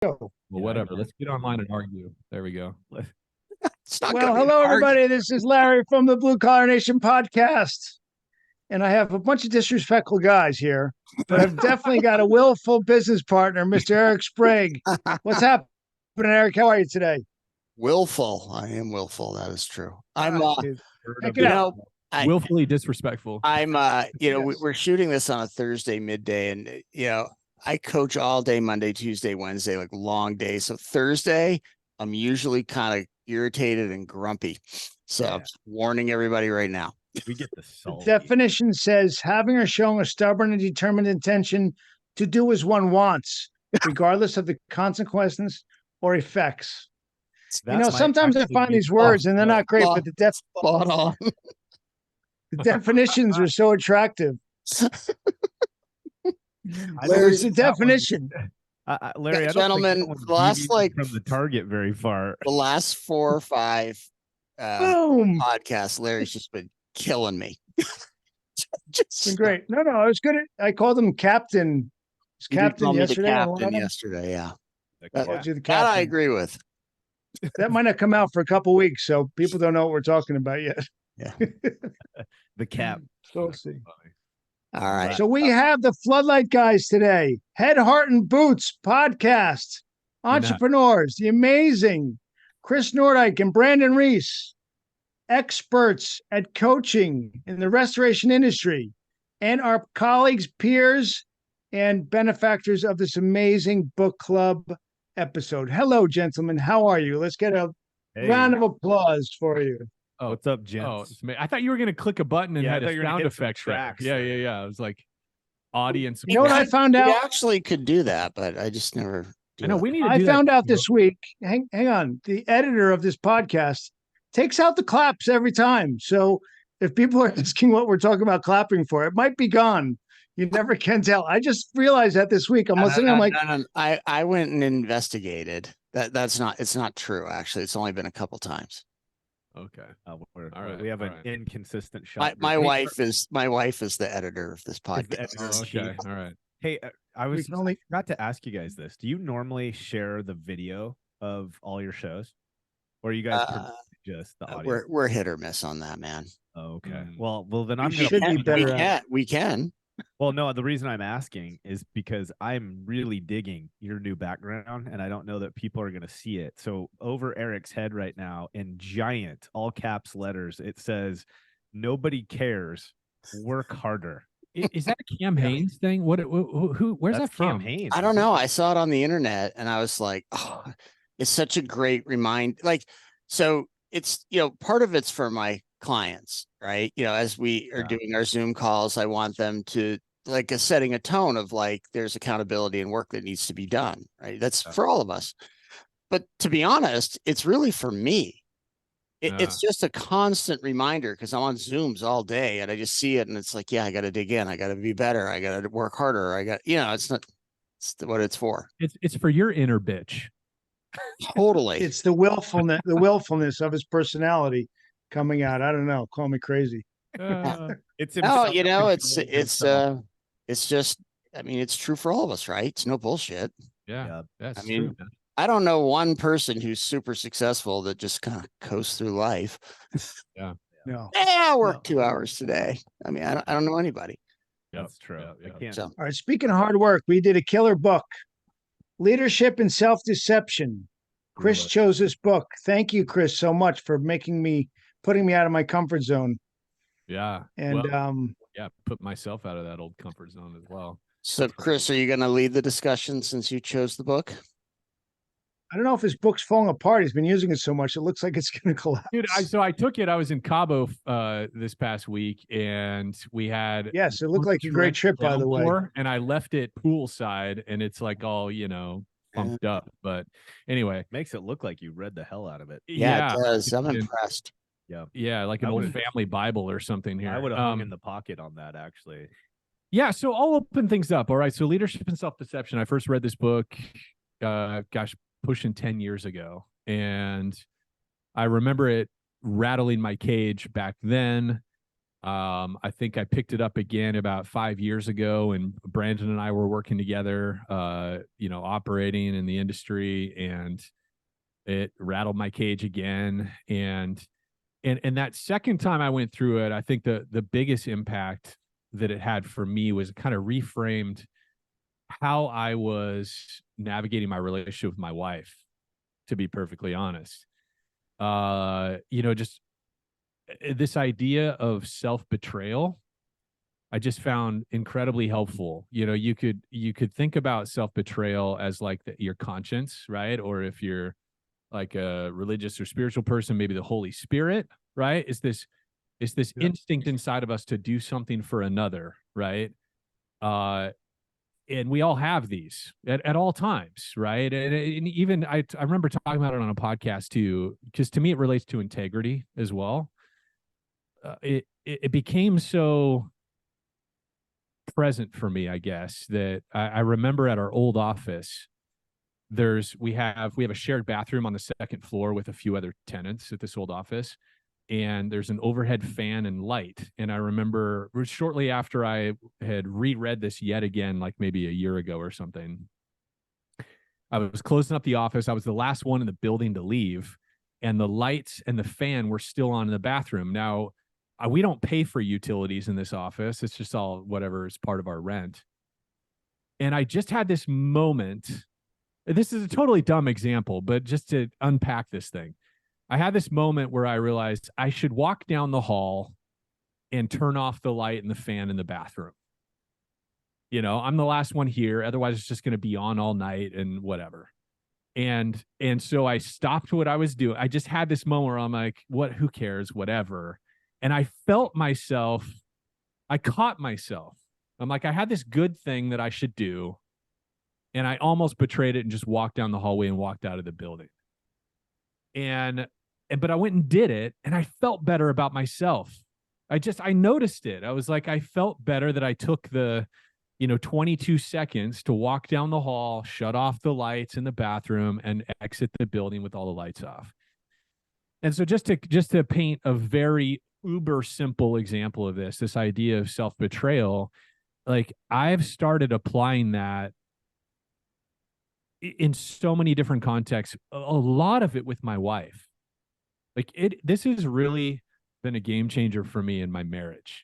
Well, whatever. Let's get online and argue. There we go. Well, hello, everybody. This is Larry from the Blue Collar Nation podcast. And I have a bunch of disrespectful guys here, but I've definitely got a willful business partner, Mr. Eric Sprague. What's happening, Eric? How are you today? Willful. I am willful. That is true. I'm, willfully disrespectful. I'm, we're shooting this on a Thursday midday, and I coach all day Monday, Tuesday, Wednesday, like long days. So Thursday, I'm usually kind of irritated and grumpy. So I'm warning everybody right now. We get the salt. The definition says having or showing a stubborn and determined intention to do as one wants, regardless of the consequences or effects. Sometimes I find these words and they're not great, but the definitions are so attractive. There's the definition. Larry, gentlemen, the last from the target very far. The last 4 or 5 podcasts, Larry's just been killing me. Been great. No, I was good. I called him captain. Captain yesterday. Yeah. That I agree with. That might not come out for a couple of weeks, so people don't know what we're talking about yet. Yeah. The cap. So we'll see. All right. So we have the Floodlight guys today. Head, Heart, and Boots podcast. Entrepreneurs, the amazing Chris Nordyke and Brandon Reese, experts at coaching in the restoration industry, and our colleagues, peers, and benefactors of this amazing book club episode. Hello, gentlemen. How are you? Let's get a round of applause for you. Oh, what's up, gents? I thought you were going to click a button and had a sound effect track. Yeah. I was like, audience. You know what I found out? We actually could do that, but I just never. We need. I found out this week. Hang on. The editor of this podcast takes out the claps every time. So if people are asking what we're talking about clapping for, it might be gone. You never can tell. I just realized that this week. I'm listening. I'm like, I went and investigated. It's not true. Actually, it's only been a couple times. Okay. All right. We have an inconsistent shot. My wife is the editor of this podcast. Okay. All right. Hey, I forgot to ask you guys this. Do you normally share the video of all your shows, or are you guys just the audio? We're hit or miss on that, man. Oh, okay. Well, then I'm should be better. We can. Well, no, the reason I'm asking is because I'm really digging your new background, and I don't know that people are going to see it. So over Eric's head right now, in giant, all caps letters, it says, "Nobody cares. Work harder." Is that a Cam Haines thing? Where's that from? Cam Haines. I don't know. I saw it on the internet, and I was like, oh, it's such a great reminder. So it's, part of it's for my clients, right? As we are doing our Zoom calls, I want them to setting a tone of there's accountability and work that needs to be done, right? That's for all of us. But to be honest, it's really for me. It's just a constant reminder because I'm on Zooms all day and I just see it and it's like, I got to dig in. I got to be better. I got to work harder. It's what it's for. It's for your inner bitch. Totally. It's the willfulness of his personality coming out. I don't know. Call me crazy. It's just, it's true for all of us, right? It's no bullshit. Yeah. That's true. I don't know one person who's super successful that just kind of coasts through life. Yeah. No. I worked 2 hours today. I don't know anybody. That's true. All right. Speaking of hard work, we did a killer book, Leadership and Self-Deception. Chris chose this book. Thank you, Chris, so much for putting me out of my comfort zone. Yeah. And put myself out of that old comfort zone as well. So, Chris, are you going to lead the discussion since you chose the book? I don't know if his book's falling apart. He's been using it so much. It looks like it's going to collapse. Dude, so I took it. I was in Cabo this past week, and we had... Yes, it looked like a great trip, by the way. And I left it poolside, and it's all, pumped up. But anyway. Makes it look like you read the hell out of it. Yeah, it does. I'm impressed. Yeah, like an old family Bible or something here. I would have hung in the pocket on that, actually. Yeah, so I'll open things up. All right, so Leadership and Self-Deception. I first read this book, pushing 10 years ago. And I remember it rattling my cage back then. I think I picked it up again about 5 years ago, and Brandon and I were working together, operating in the industry, and it rattled my cage again. And that second time I went through it, I think the biggest impact that it had for me was it kind of reframed how I was navigating my relationship with my wife, to be perfectly honest. Just this idea of self-betrayal, I just found incredibly helpful. You could think about self-betrayal as like your conscience, right? Or if you're like a religious or spiritual person, maybe the Holy Spirit, right? It's this instinct inside of us to do something for another, right? And we all have these at all times, right? And even I remember talking about it on a podcast too, because to me it relates to integrity as well. It became so present for me, I guess, that I remember at our old office, we have a shared bathroom on the second floor with a few other tenants at this old office, and there's an overhead fan and light. And I remember shortly after I had reread this yet again, like maybe a year ago or something, I was closing up the office. I was the last one in the building to leave, and the lights and the fan were still on in the bathroom. Now, we don't pay for utilities in this office. It's just all whatever is part of our rent. And I just had this moment. This is a totally dumb example, but just to unpack this thing, I had this moment where I realized I should walk down the hall and turn off the light and the fan in the bathroom. I'm the last one here. Otherwise, it's just going to be on all night and whatever. And so I stopped what I was doing. I just had this moment where I'm like, who cares, whatever. And I caught myself. I'm like, I had this good thing that I should do, and I almost betrayed it and just walked down the hallway and walked out of the building. But I went and did it, and I felt better about myself. I noticed it. I was like, I felt better that I took the 22 seconds to walk down the hall, shut off the lights in the bathroom, and exit the building with all the lights off. And so just to paint a very uber simple example of this idea of self-betrayal, like I've started applying that in so many different contexts, a lot of it with my wife. Like this has really been a game changer for me in my marriage.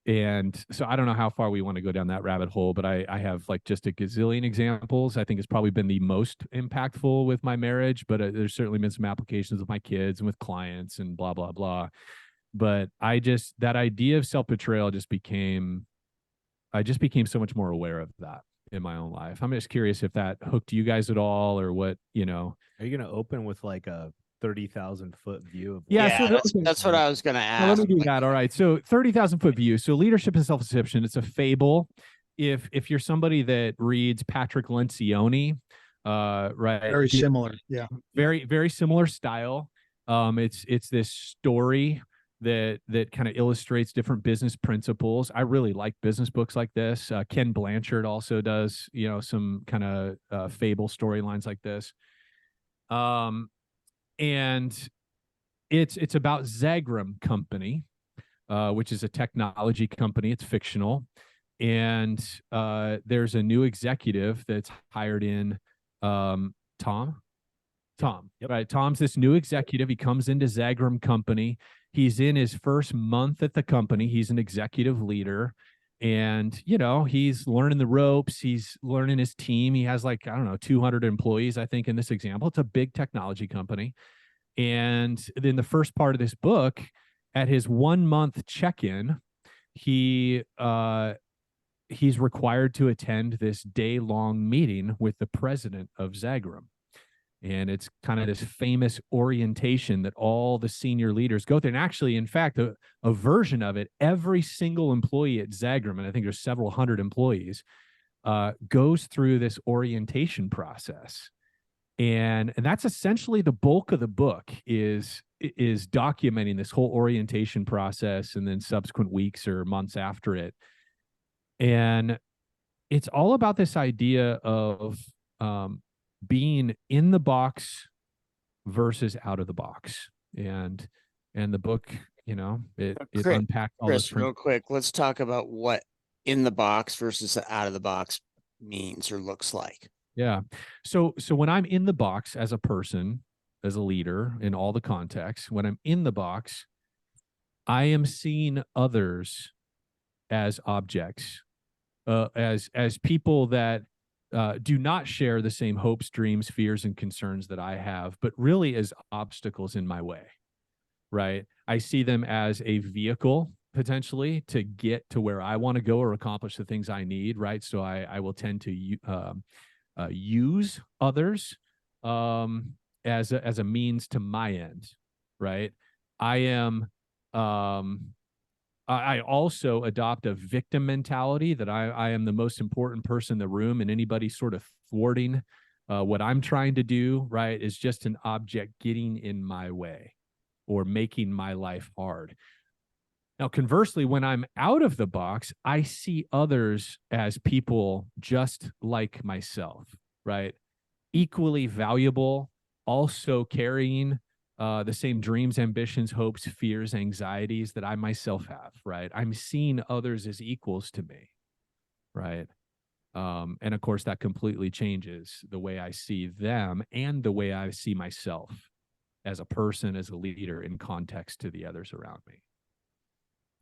And so I don't know how far we want to go down that rabbit hole, but I have like just a gazillion examples. I think it's probably been the most impactful with my marriage, but there's certainly been some applications with my kids and with clients and blah, blah, blah. But that idea of self-betrayal I just became so much more aware of that in my own life. I'm just curious if that hooked you guys at all, or what, Are you going to open with like a 30,000 foot view of that's what I was going to ask. Let me do that. All right. So 30,000 foot view. So leadership and self-deception. It's a fable. If you're somebody that reads Patrick Lencioni, right. Very similar. Yeah. Very, very similar style. It's this story that kind of illustrates different business principles. I really like business books like this. Ken Blanchard also does, some kind of fable storylines like this. And it's about Zagram Company, which is a technology company. It's fictional. And there's a new executive that's hired in, Tom. Yep. Right. Tom's this new executive. He comes into Zagram Company. He's in his first month at the company. He's an executive leader. And, he's learning the ropes. He's learning his team. He has 200 employees, I think, in this example. It's a big technology company. And then the first part of this book, at his 1 month check-in, he's required to attend this day-long meeting with the president of Zagram. And it's kind of this famous orientation that all the senior leaders go through. And actually, in fact, a version of it, every single employee at Zagram, and I think there's several hundred employees, goes through this orientation process. And that's essentially the bulk of the book is documenting this whole orientation process and then subsequent weeks or months after it. And it's all about this idea of being in the box versus out of the box. And the book it Chris, unpacked all those real quick, let's talk about what in the box versus out of the box means or looks like. Yeah. So when I'm in the box as a person, as a leader in all the contexts, when I'm in the box, I am seeing others as objects, as people that do not share the same hopes, dreams, fears, and concerns that I have, but really as obstacles in my way, right? I see them as a vehicle potentially to get to where I want to go or accomplish the things I need, right? So I will tend to use others as a means to my end, right? I am I also adopt a victim mentality that I am the most important person in the room, and anybody sort of thwarting what I'm trying to do, right, is just an object getting in my way or making my life hard. Now, conversely, when I'm out of the box, I see others as people just like myself, right? Equally valuable, also carrying the same dreams, ambitions, hopes, fears, anxieties that I myself have, right? I'm seeing others as equals to me, right? And of course, that completely changes the way I see them and the way I see myself as a person, as a leader in context to the others around me.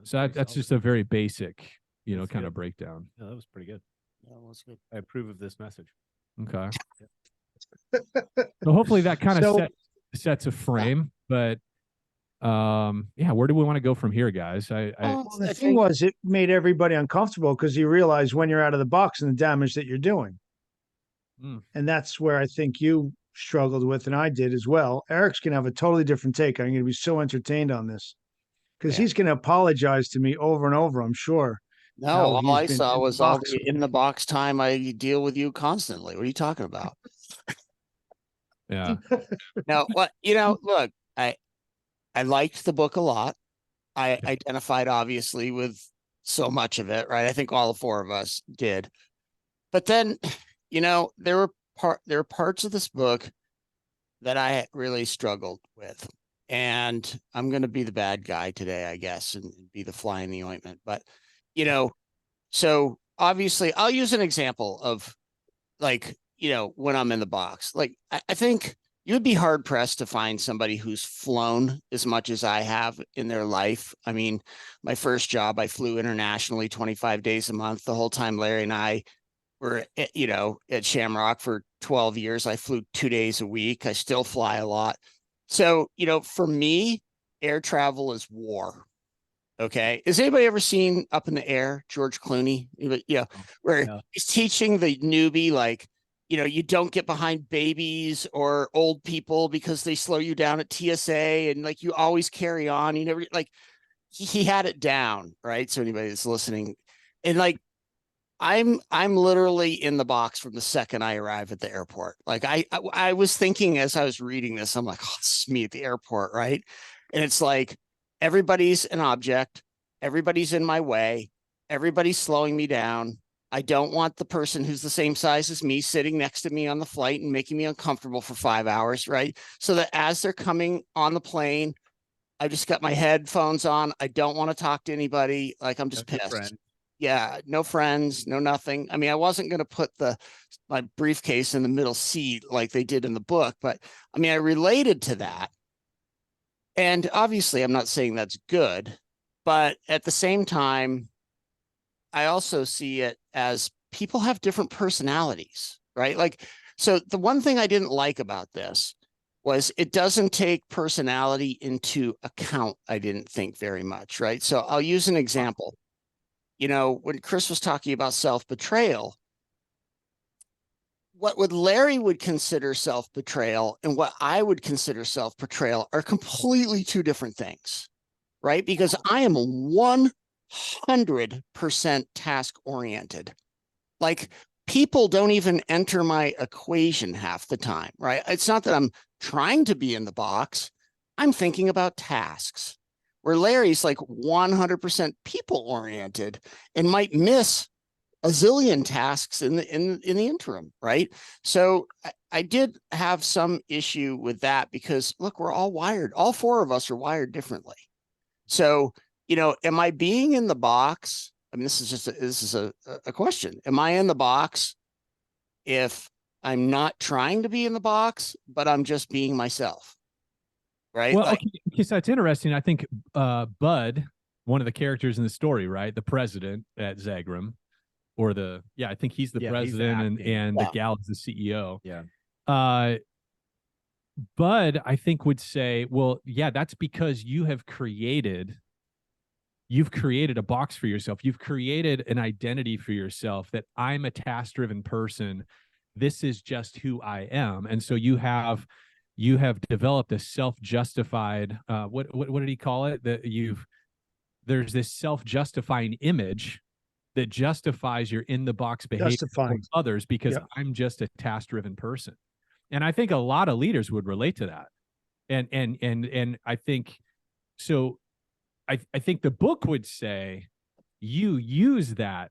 So that's just a very basic, kind of breakdown. Yeah, that was pretty good. Yeah, that was good. I approve of this message. Okay. So hopefully that kind of So- sets a frame, but yeah, where do we want to go from here, guys? Well, the thing was, it made everybody uncomfortable because you realize when you're out of the box and the damage that you're doing. And that's where I think you struggled with, and I did as well. Eric's going to have a totally different take. I'm going to be so entertained on this because he's going to apologize to me over and over, I'm sure. No, how all he's I been saw in the was all box. the in the box time I deal with you constantly. What are you talking about? Yeah. Now, look, I liked the book a lot. I identified obviously with so much of it, right? I think all four of us did. But then, there were parts of this book that I really struggled with. And I'm going to be the bad guy today, I guess, and be the fly in the ointment. But, so obviously I'll use an example of when I'm in the box. Like, I think you would be hard pressed to find somebody who's flown as much as I have in their life. I mean, my first job, I flew internationally 25 days a month. The whole time Larry and I were, at Shamrock for 12 years, I flew 2 days a week. I still fly a lot. So, for me, air travel is war. Okay. Has anybody ever seen Up in the Air, George Clooney? Where he's teaching the newbie, like, you don't get behind babies or old people because they slow you down at TSA, and like you always carry on. You never he had it down, right? So anybody that's listening, and like I'm literally in the box from the second I arrive at the airport. Like I was thinking as I was reading this, I'm like, oh, this is me at the airport, right? And it's like everybody's an object, everybody's in my way, everybody's slowing me down. I don't want the person who's the same size as me sitting next to me on the flight and making me uncomfortable for 5 hours, right? So that as they're coming on the plane, I just got my headphones on. I don't want to talk to anybody. Like, I'm just pissed. Yeah, no friends, no nothing. I mean, I wasn't going to put my briefcase in the middle seat like they did in the book, but I mean, I related to that. And obviously, I'm not saying that's good, but at the same time, I also see it as people have different personalities, right? Like, so the one thing I didn't like about this was it doesn't take personality into account, I didn't think very much, right? So I'll use an example. When Chris was talking about self-betrayal, what Larry would consider self-betrayal and what I would consider self-betrayal are completely two different things, right? Because I am 100% task-oriented. Like, people don't even enter my equation half the time, right? It's not that I'm trying to be in the box. I'm thinking about tasks. Where Larry's like 100% people oriented and might miss a zillion tasks in the interim, right? So I did have some issue with that because look, we're all wired. All four of us are wired differently. So, am I being in the box? I mean, this is a question. Am I in the box if I'm not trying to be in the box, but I'm just being myself? Right. Well, okay, so it's interesting. I think Bud, one of the characters in the story, right? The president at Zagram, or I think he's the president and the gal is the CEO. Yeah. Bud, I think, would say, well, yeah, that's because you've created a box for yourself. You've created an identity for yourself that I'm a task-driven person. This is just who I am. And so you have developed a self-justified, what did he call it? There's this self-justifying image that justifies your in the box behavior towards others because I'm just a task-driven person. And I think a lot of leaders would relate to that. And I think so. I think the book would say you use that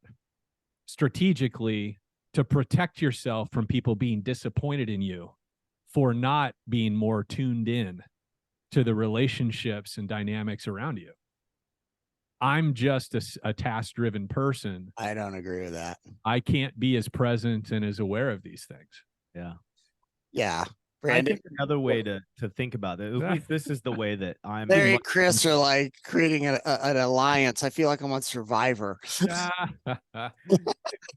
strategically to protect yourself from people being disappointed in you for not being more tuned in to the relationships and dynamics around you. I'm just a task-driven person. I don't agree with that. I can't be as present and as aware of these things. Yeah. Yeah. Brandon? I think another way to think about it, at least this is the way that I'm. Larry and Chris are like creating an alliance. I feel like I'm on Survivor.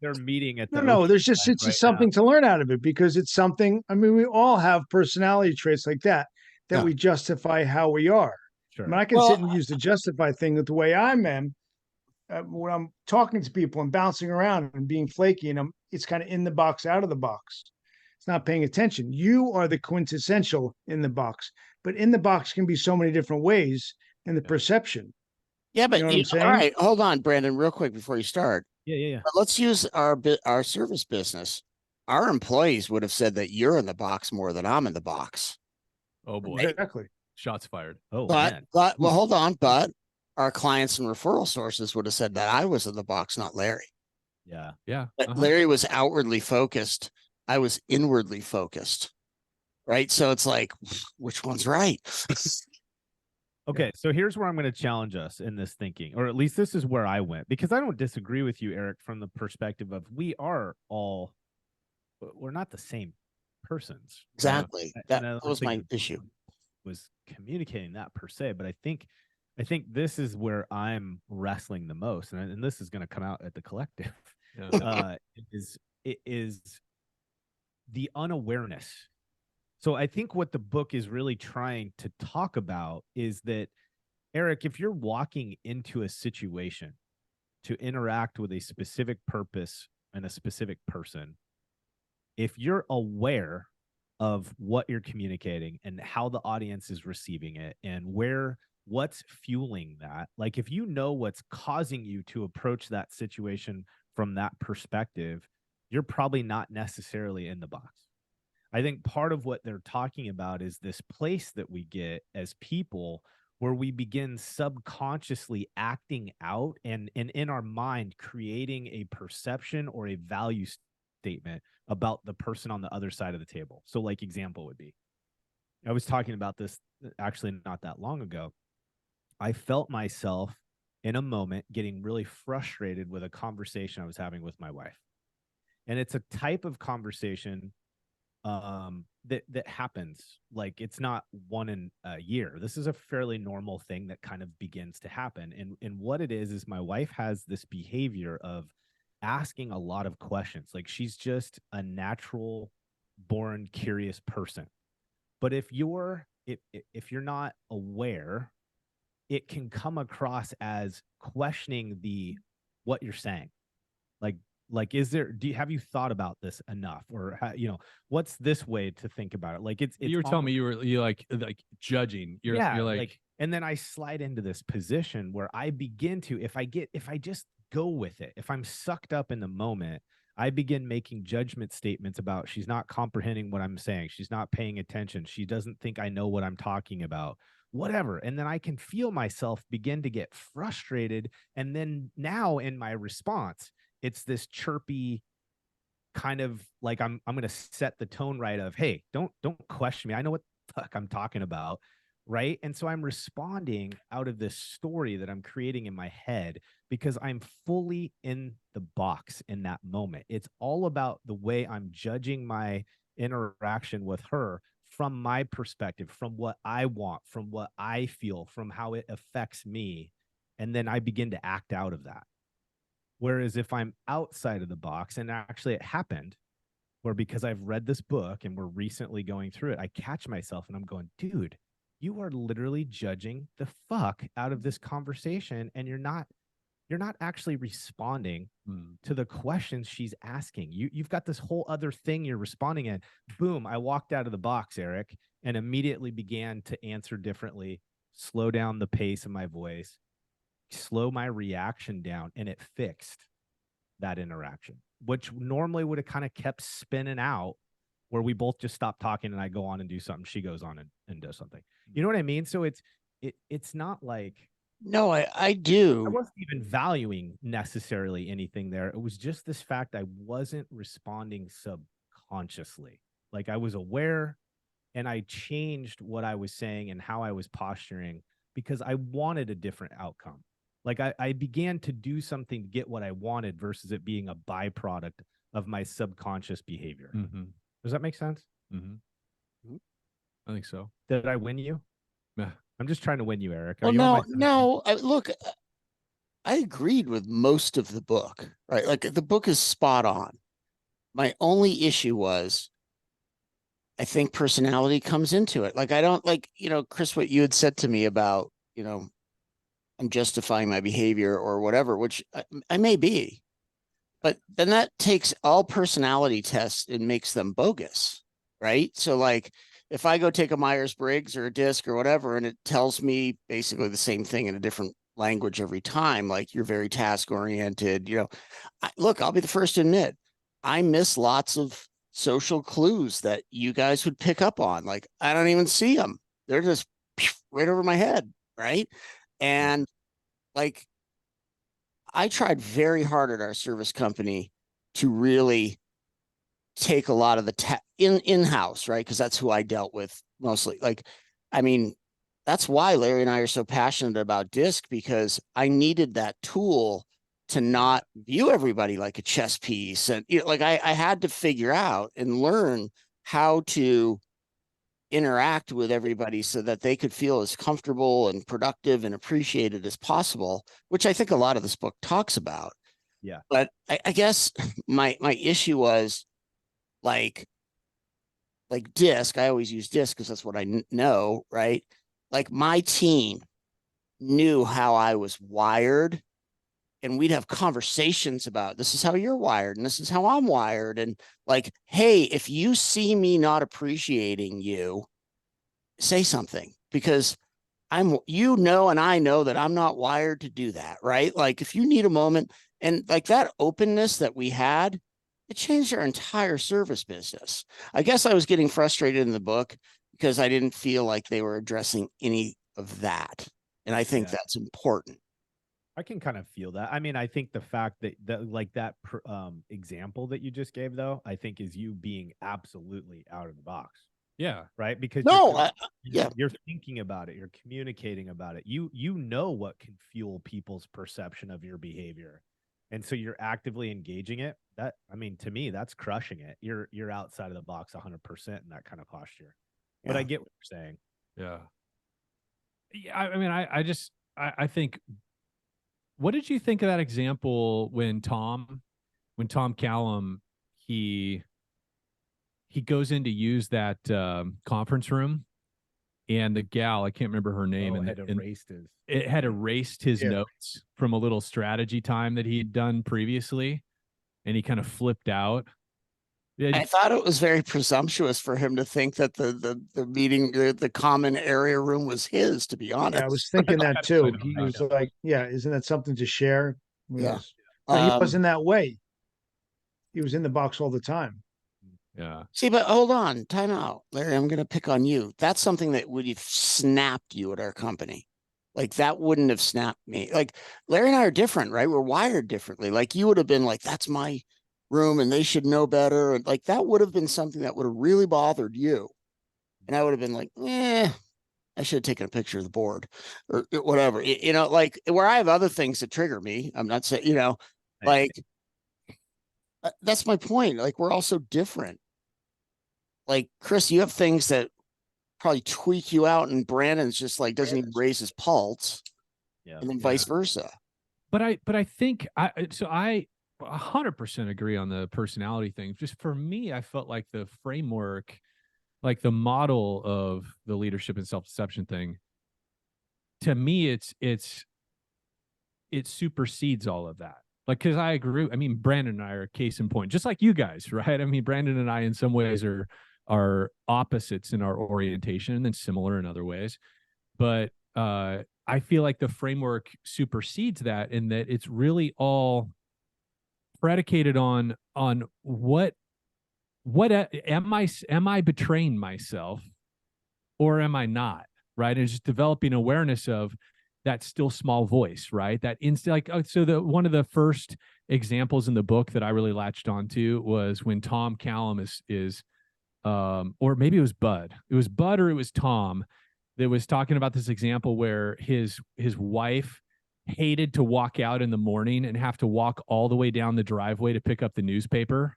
They're meeting at the no. There's just something to learn out of it, because it's something. I mean, we all have personality traits like that we justify how we are. Sure. I mean, I can sit and use the justify thing with the way I am. When I'm talking to people and bouncing around and being flaky, and it's kind of in the box, out of the box. It's not paying attention. You are the quintessential in the box, but in the box can be so many different ways in the perception. Yeah, but all right, hold on, Brandon, real quick before you start. Yeah. But let's use our service business. Our employees would have said that you're in the box more than I'm in the box. Oh boy, exactly. Shots fired. Oh, but well, hold on. But our clients and referral sources would have said that I was in the box, not Larry. Yeah. But Larry was outwardly focused. I was inwardly focused, right? So it's like, which one's right? Okay, so here's where I'm going to challenge us in this thinking, or at least this is where I went, because I don't disagree with you, Eric, from the perspective of we're not the same persons. Exactly. That was my issue. Was communicating that per se, but I think this is where I'm wrestling the most, and this is going to come out at the collective. It is the unawareness. So I think what the book is really trying to talk about is that, Eric, if you're walking into a situation to interact with a specific purpose and a specific person, if you're aware of what you're communicating and how the audience is receiving it and what's fueling that, like if you know what's causing you to approach that situation from that perspective, you're probably not necessarily in the box. I think part of what they're talking about is this place that we get as people where we begin subconsciously acting out and in our mind creating a perception or a value statement about the person on the other side of the table. So like example would be, I was talking about this actually not that long ago. I felt myself in a moment getting really frustrated with a conversation I was having with my wife. And it's a type of conversation that happens. Like it's not one in a year. This is a fairly normal thing that kind of begins to happen. And what it is my wife has this behavior of asking a lot of questions. Like she's just a natural born curious person. But if you're not aware, it can come across as questioning what you're saying. Like, have you thought about this enough? Or, what's this way to think about it? Like you were telling me you're like judging. You're like, and then I slide into this position where I begin to, if I just go with it, if I'm sucked up in the moment, I begin making judgment statements about she's not comprehending what I'm saying. She's not paying attention. She doesn't think I know what I'm talking about, whatever. And then I can feel myself begin to get frustrated. And then now in my response, it's this chirpy kind of like, I'm going to set the tone right of, hey, don't question me. I know what the fuck I'm talking about. right? And so I'm responding out of this story that I'm creating in my head because I'm fully in the box in that moment. It's all about the way I'm judging my interaction with her from my perspective, from what I want, from what I feel, from how it affects me. And then I begin to act out of that. Whereas if I'm outside of the box, and actually it happened, where because I've read this book and we're recently going through it, I catch myself and I'm going, dude, you are literally judging the fuck out of this conversation, and you're not actually responding to the questions she's asking. You've got this whole other thing you're responding in. Boom, I walked out of the box, Eric, and immediately began to answer differently, slow down the pace of my voice, slow my reaction down, and it fixed that interaction, which normally would have kind of kept spinning out, where we both just stop talking and I go on and do something. She goes on and does something. You know what I mean? So it's not like, no, I do. I wasn't even valuing necessarily anything there. It was just this fact I wasn't responding subconsciously. Like I was aware, and I changed what I was saying and how I was posturing because I wanted a different outcome. Like I began to do something to get what I wanted versus it being a byproduct of my subconscious behavior. Mm-hmm. Does that make sense? Mm-hmm. I think so. Did I win you? Yeah. I'm just trying to win you, Eric. Well, no. Look, I agreed with most of the book, right? Like the book is spot on. My only issue was, I think personality comes into it. Like I don't like, Chris, what you had said to me about, I'm justifying my behavior or whatever, which I may be, but then that takes all personality tests and makes them bogus, right? So like if I go take a Myers-Briggs or a DISC or whatever, and it tells me basically the same thing in a different language every time, like you're very task-oriented, look, I'll be the first to admit, I miss lots of social clues that you guys would pick up on. Like I don't even see them. They're just right over my head, right? And like, I tried very hard at our service company to really take a lot of the in-house, right? Because that's who I dealt with mostly. Like, I mean, that's why Larry and I are so passionate about DISC, because I needed that tool to not view everybody like a chess piece. And like I had to figure out and learn how to interact with everybody so that they could feel as comfortable and productive and appreciated as possible, which I think a lot of this book talks about. Yeah. But I guess my issue was like DISC. I always use DISC because that's what I know, right? Like my team knew how I was wired, and we'd have conversations about, this is how you're wired and this is how I'm wired. And like, hey, if you see me not appreciating you, say something, because and I know that I'm not wired to do that, right? Like if you need a moment, and like that openness that we had, it changed our entire service business. I guess I was getting frustrated in the book because I didn't feel like they were addressing any of that. And I think that's important. I can kind of feel that. I mean, I think the fact that that example that you just gave, though, I think is you being absolutely out of the box. Yeah. Right. Because you're thinking about it. You're communicating about it. You know what can fuel people's perception of your behavior. And so you're actively engaging it. That, I mean, to me, that's crushing it. You're outside of the box 100% in that kind of posture. But I get what you're saying. Yeah. Yeah. I mean, I think, what did you think of that example when Tom Callum, he goes in to use that conference room, and the gal, I can't remember her name, it had erased his notes from a little strategy time that he had done previously, and he kind of flipped out. I thought it was very presumptuous for him to think that the meeting, the common area room was his, to be honest. Yeah, I was thinking that too. He was like, yeah, isn't that something to share? Yeah. But he wasn't that way. He was in the box all the time. Yeah. See, but hold on, time out. Larry, I'm going to pick on you. That's something that would have snapped you at our company. Like that wouldn't have snapped me. Like Larry and I are different, right? We're wired differently. Like you would have been like, that's my room and they should know better. And like that would have been something that would have really bothered you. And I would have been like, I should have taken a picture of the board or whatever, you know, like where I have other things that trigger me. I'm not saying, you know, like that's my point. Like we're all so different. Like Chris, you have things that probably tweak you out, and Brandon's just like doesn't even raise his pulse, and then vice versa. But I think I 100% agree on the personality thing. Just for me, I felt like the framework, like the model of the leadership and self-deception thing, to me, it supersedes all of that. Like, because I agree. I mean, Brandon and I are a case in point, just like you guys, right? I mean, Brandon and I, in some ways, are opposites in our orientation, and then similar in other ways. But I feel like the framework supersedes that, in that it's really all predicated on what am I betraying myself, or am I not, right? And just developing awareness of that still small voice, right? That instant, like, so one of the first examples in the book that I really latched onto was when Tom Callum is or maybe it was Bud or it was Tom that was talking about this example where his wife hated to walk out in the morning and have to walk all the way down the driveway to pick up the newspaper.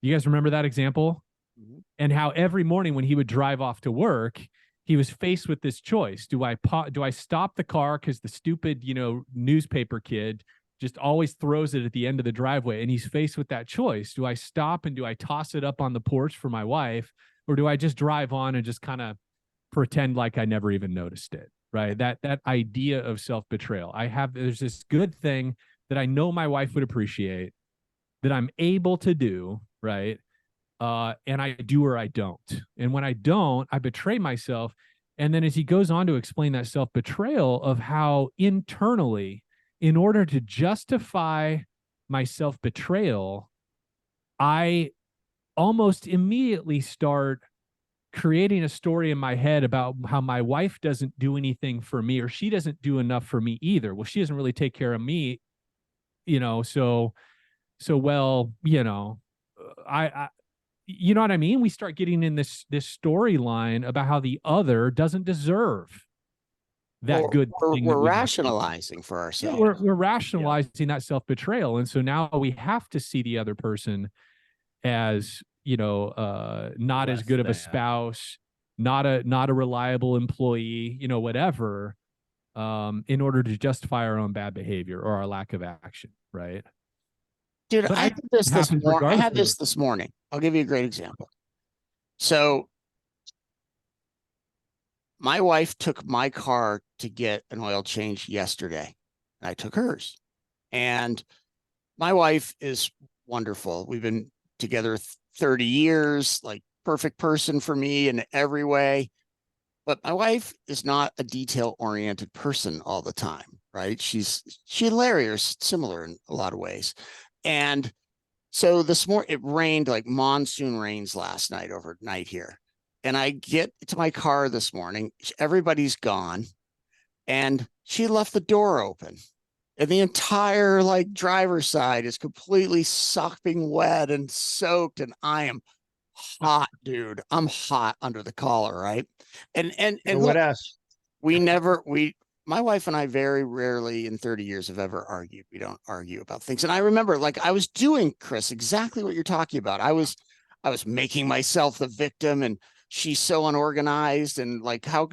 You guys remember that example? Mm-hmm. And how every morning when he would drive off to work, he was faced with this choice. Do I stop the car because the stupid, newspaper kid just always throws it at the end of the driveway? And he's faced with that choice. Do I stop and do I toss it up on the porch for my wife? Or do I just drive on and just kind of pretend like I never even noticed it? Right. That idea of self-betrayal. There's this good thing that I know my wife would appreciate that I'm able to do. Right. And I do or I don't. And when I don't, I betray myself. And then as he goes on to explain that self-betrayal of how internally, in order to justify my self-betrayal, I almost immediately start creating a story in my head about how my wife doesn't do anything for me, or she doesn't do enough for me either. Well, she doesn't really take care of me, so well, I you know what I mean? We start getting in this storyline about how the other doesn't deserve that good thing. We're rationalizing for ourselves. Yeah, we're rationalizing that self-betrayal. And so now we have to see the other person as, not as good of a spouse, not a reliable employee, whatever, in order to justify our own bad behavior or our lack of action, right? Dude, I had this this morning. I'll give you a great example. So my wife took my car to get an oil change yesterday, and I took hers. And my wife is wonderful. We've been together 30 years, like perfect person for me in every way. But my wife is not a detail-oriented person all the time, right? She and Larry are similar in a lot of ways. And so this morning, it rained like monsoon rains last night overnight here. And I get to my car this morning, everybody's gone, and she left the door open. And the entire driver's side is completely sopping wet and soaked. And I am hot, dude. I'm hot under the collar, right? And what else? My wife and I very rarely in 30 years have ever argued. We don't argue about things. And I remember I was doing, Chris, exactly what you're talking about. I was making myself the victim, and she's so unorganized, and how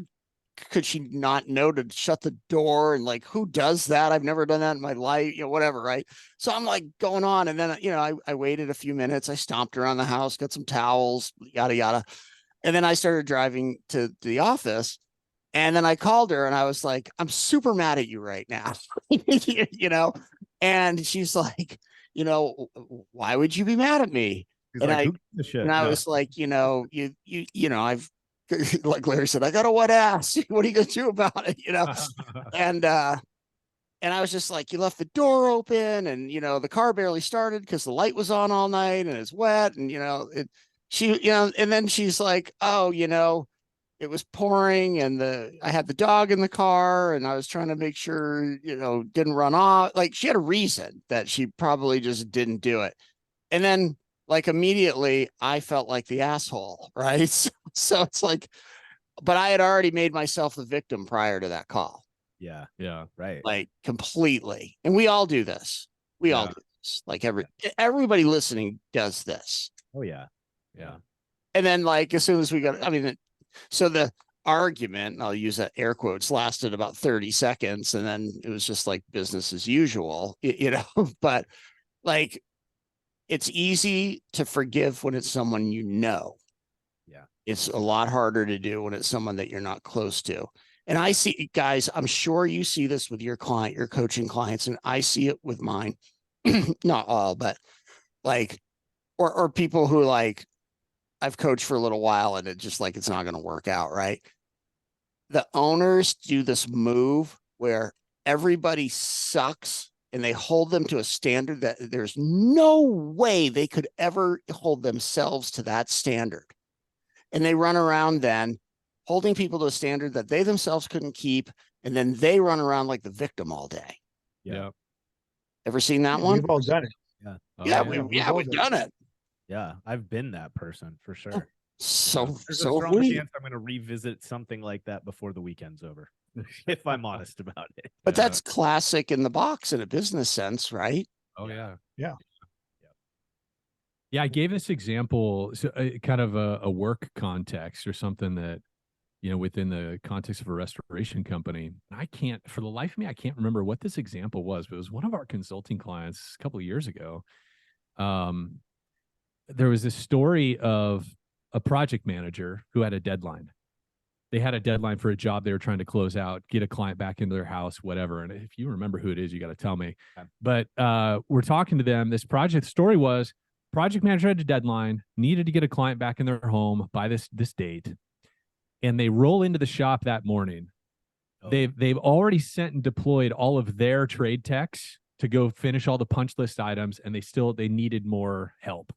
could she not know to shut the door? And who does that? I've never done that in my life, whatever. Right. So I'm going on. And then, I waited a few minutes. I stomped around the house, got some towels, yada, yada. And then I started driving to the office. And then I called her and I was like, I'm super mad at you right now, and she's like, why would you be mad at me? And I was like, I've, like Larry said, I got a wet ass. What are you going to do about it? And I was just like, you left the door open, and, the car barely started because the light was on all night and it's wet. And, and then she's like, oh, it was pouring, and I had the dog in the car, and I was trying to make sure, didn't run off. She had a reason that she probably just didn't do it. And then immediately I felt like the asshole. Right. So it's but I had already made myself the victim prior to that call. Yeah. Yeah. Right. Like completely. And we all do this. We all Yeah. do this. Like everybody listening does this. Oh yeah. Yeah. And then like as soon as we got, I mean, so the argument, and I'll use that air quotes, lasted about 30 seconds, and then it was just like business as usual, you know. But like it's easy to forgive when it's someone you know. Yeah. It's a lot harder to do when it's someone that you're not close to. And I see, guys, I'm sure you see this with your client, your coaching clients, and I see it with mine. Not all, but like, or people who like I've coached for a little while and it just like it's not going to work out, right? The owners do this move where everybody sucks and they hold them to a standard that there's no way they could ever hold themselves to that standard. And they run around then holding people to a standard that they themselves couldn't keep. And then they run around like the victim all day. Yeah. Ever seen that one? We've all done it. Yeah. Oh, Yeah, we've all we've done it. Yeah. I've been that person for sure. So, There's so a strong we, chance I'm going to revisit something like that before the weekend's over, if I'm honest about it. but that's classic in the box in a business sense, right? Oh yeah. Yeah. Yeah, I gave this example, so kind of a work context or something that, you know, within the context of a restoration company. I can't, for the life of me, I can't remember what this example was, but it was one of our consulting clients a couple of years ago. There was this story of a project manager who had a deadline. They had a deadline for a job they were trying to close out, get a client back into their house, whatever. And if you remember who it is, you got to tell me. Okay. But we're talking to them. This project story was project manager had a deadline, needed to get a client back in their home by this date. And they roll into the shop that morning. Oh. They've already sent and deployed all of their trade techs to go finish all the punch list items, and they needed more help.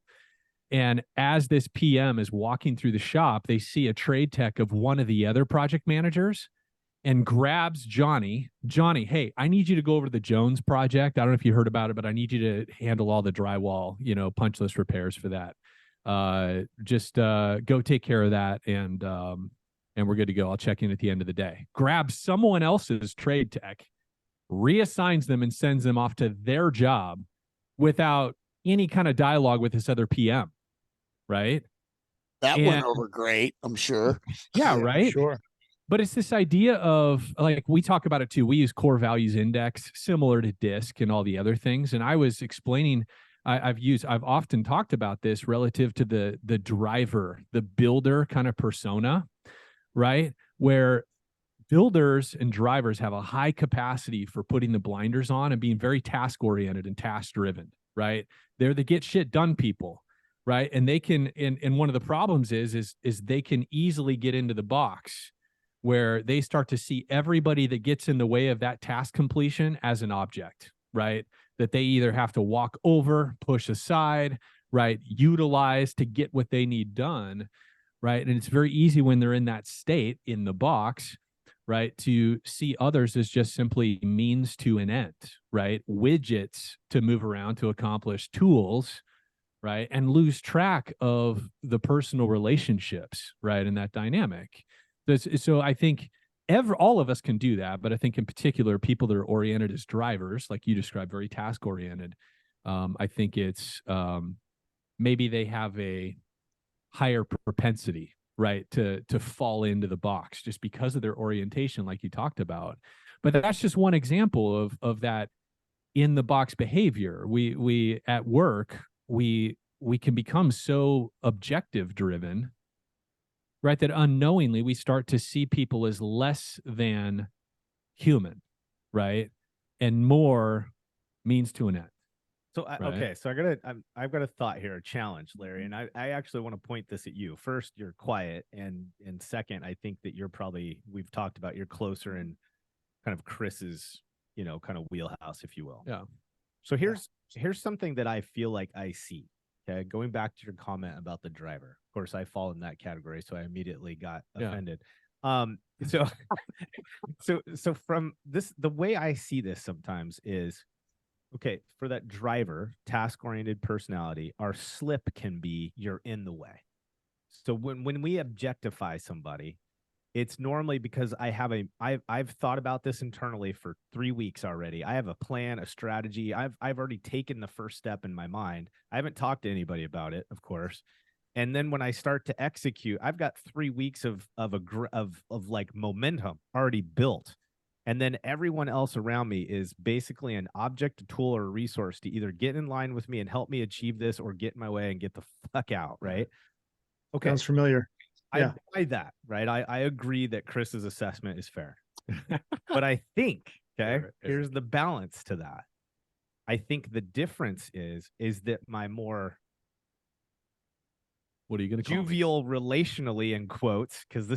And as this PM is walking through the shop, they see a trade tech of one of the other project managers and grabs Johnny. Johnny, hey, I need you to go over to the Jones project. I don't know if you heard about it, but I need you to handle all the drywall, punch list repairs for that. Just go take care of that, and we're good to go. I'll check in at the end of the day. Grabs someone else's trade tech, reassigns them, and sends them off to their job without any kind of dialogue with this other PM. Right. That went over great, I'm sure. Yeah, right. Sure. But it's this idea of, like, we talk about it too. We use core values index, similar to DISC and all the other things. And I was explaining, I've often talked about this relative to the driver, the builder kind of persona, right? Where builders and drivers have a high capacity for putting the blinders on and being very task oriented and task driven, right? They're the get shit done people. Right. And they can, and one of the problems is they can easily get into the box where they start to see everybody that gets in the way of that task completion as an object, right? That they either have to walk over, push aside, right? Utilize to get what they need done, right? And it's very easy when they're in that state in the box, right? To see others as just simply means to an end, right? Widgets to move around to accomplish tools, right? And lose track of the personal relationships, right? In that dynamic. So I think all of us can do that, but I think in particular, people that are oriented as drivers, like you described, very task oriented, I think it's maybe they have a higher propensity, right, to fall into the box just because of their orientation, like you talked about. But that's just one example of that in the box behavior. We at work, we can become so objective driven, right, that unknowingly we start to see people as less than human, right, and more means to an end. So okay, so I've got a thought here, a challenge, Larry, and I actually want to point this at you. First, you're quiet, and second, I think that we've talked about, you're closer in kind of Chris's kind of wheelhouse, if you will. Yeah. So here's something that I feel like I see. Okay, going back to your comment about the driver. Of course, I fall in that category, so I immediately got offended. So from this, the way I see this sometimes is, okay, for that driver, task-oriented personality, our slip can be you're in the way. So when we objectify somebody, it's normally because I've thought about this internally for 3 weeks already. I have a plan, a strategy. I've already taken the first step in my mind. I haven't talked to anybody about it, of course. And then when I start to execute, I've got 3 weeks of like momentum already built. And then everyone else around me is basically an object, a tool, or a resource to either get in line with me and help me achieve this or get in my way and get the fuck out, right? Okay. Sounds familiar. Yeah. I buy that, right? I agree that Chris's assessment is fair. But I think, okay, here's the balance to that. I think the difference is that my more what are you going to call jovial relationally in quotes, because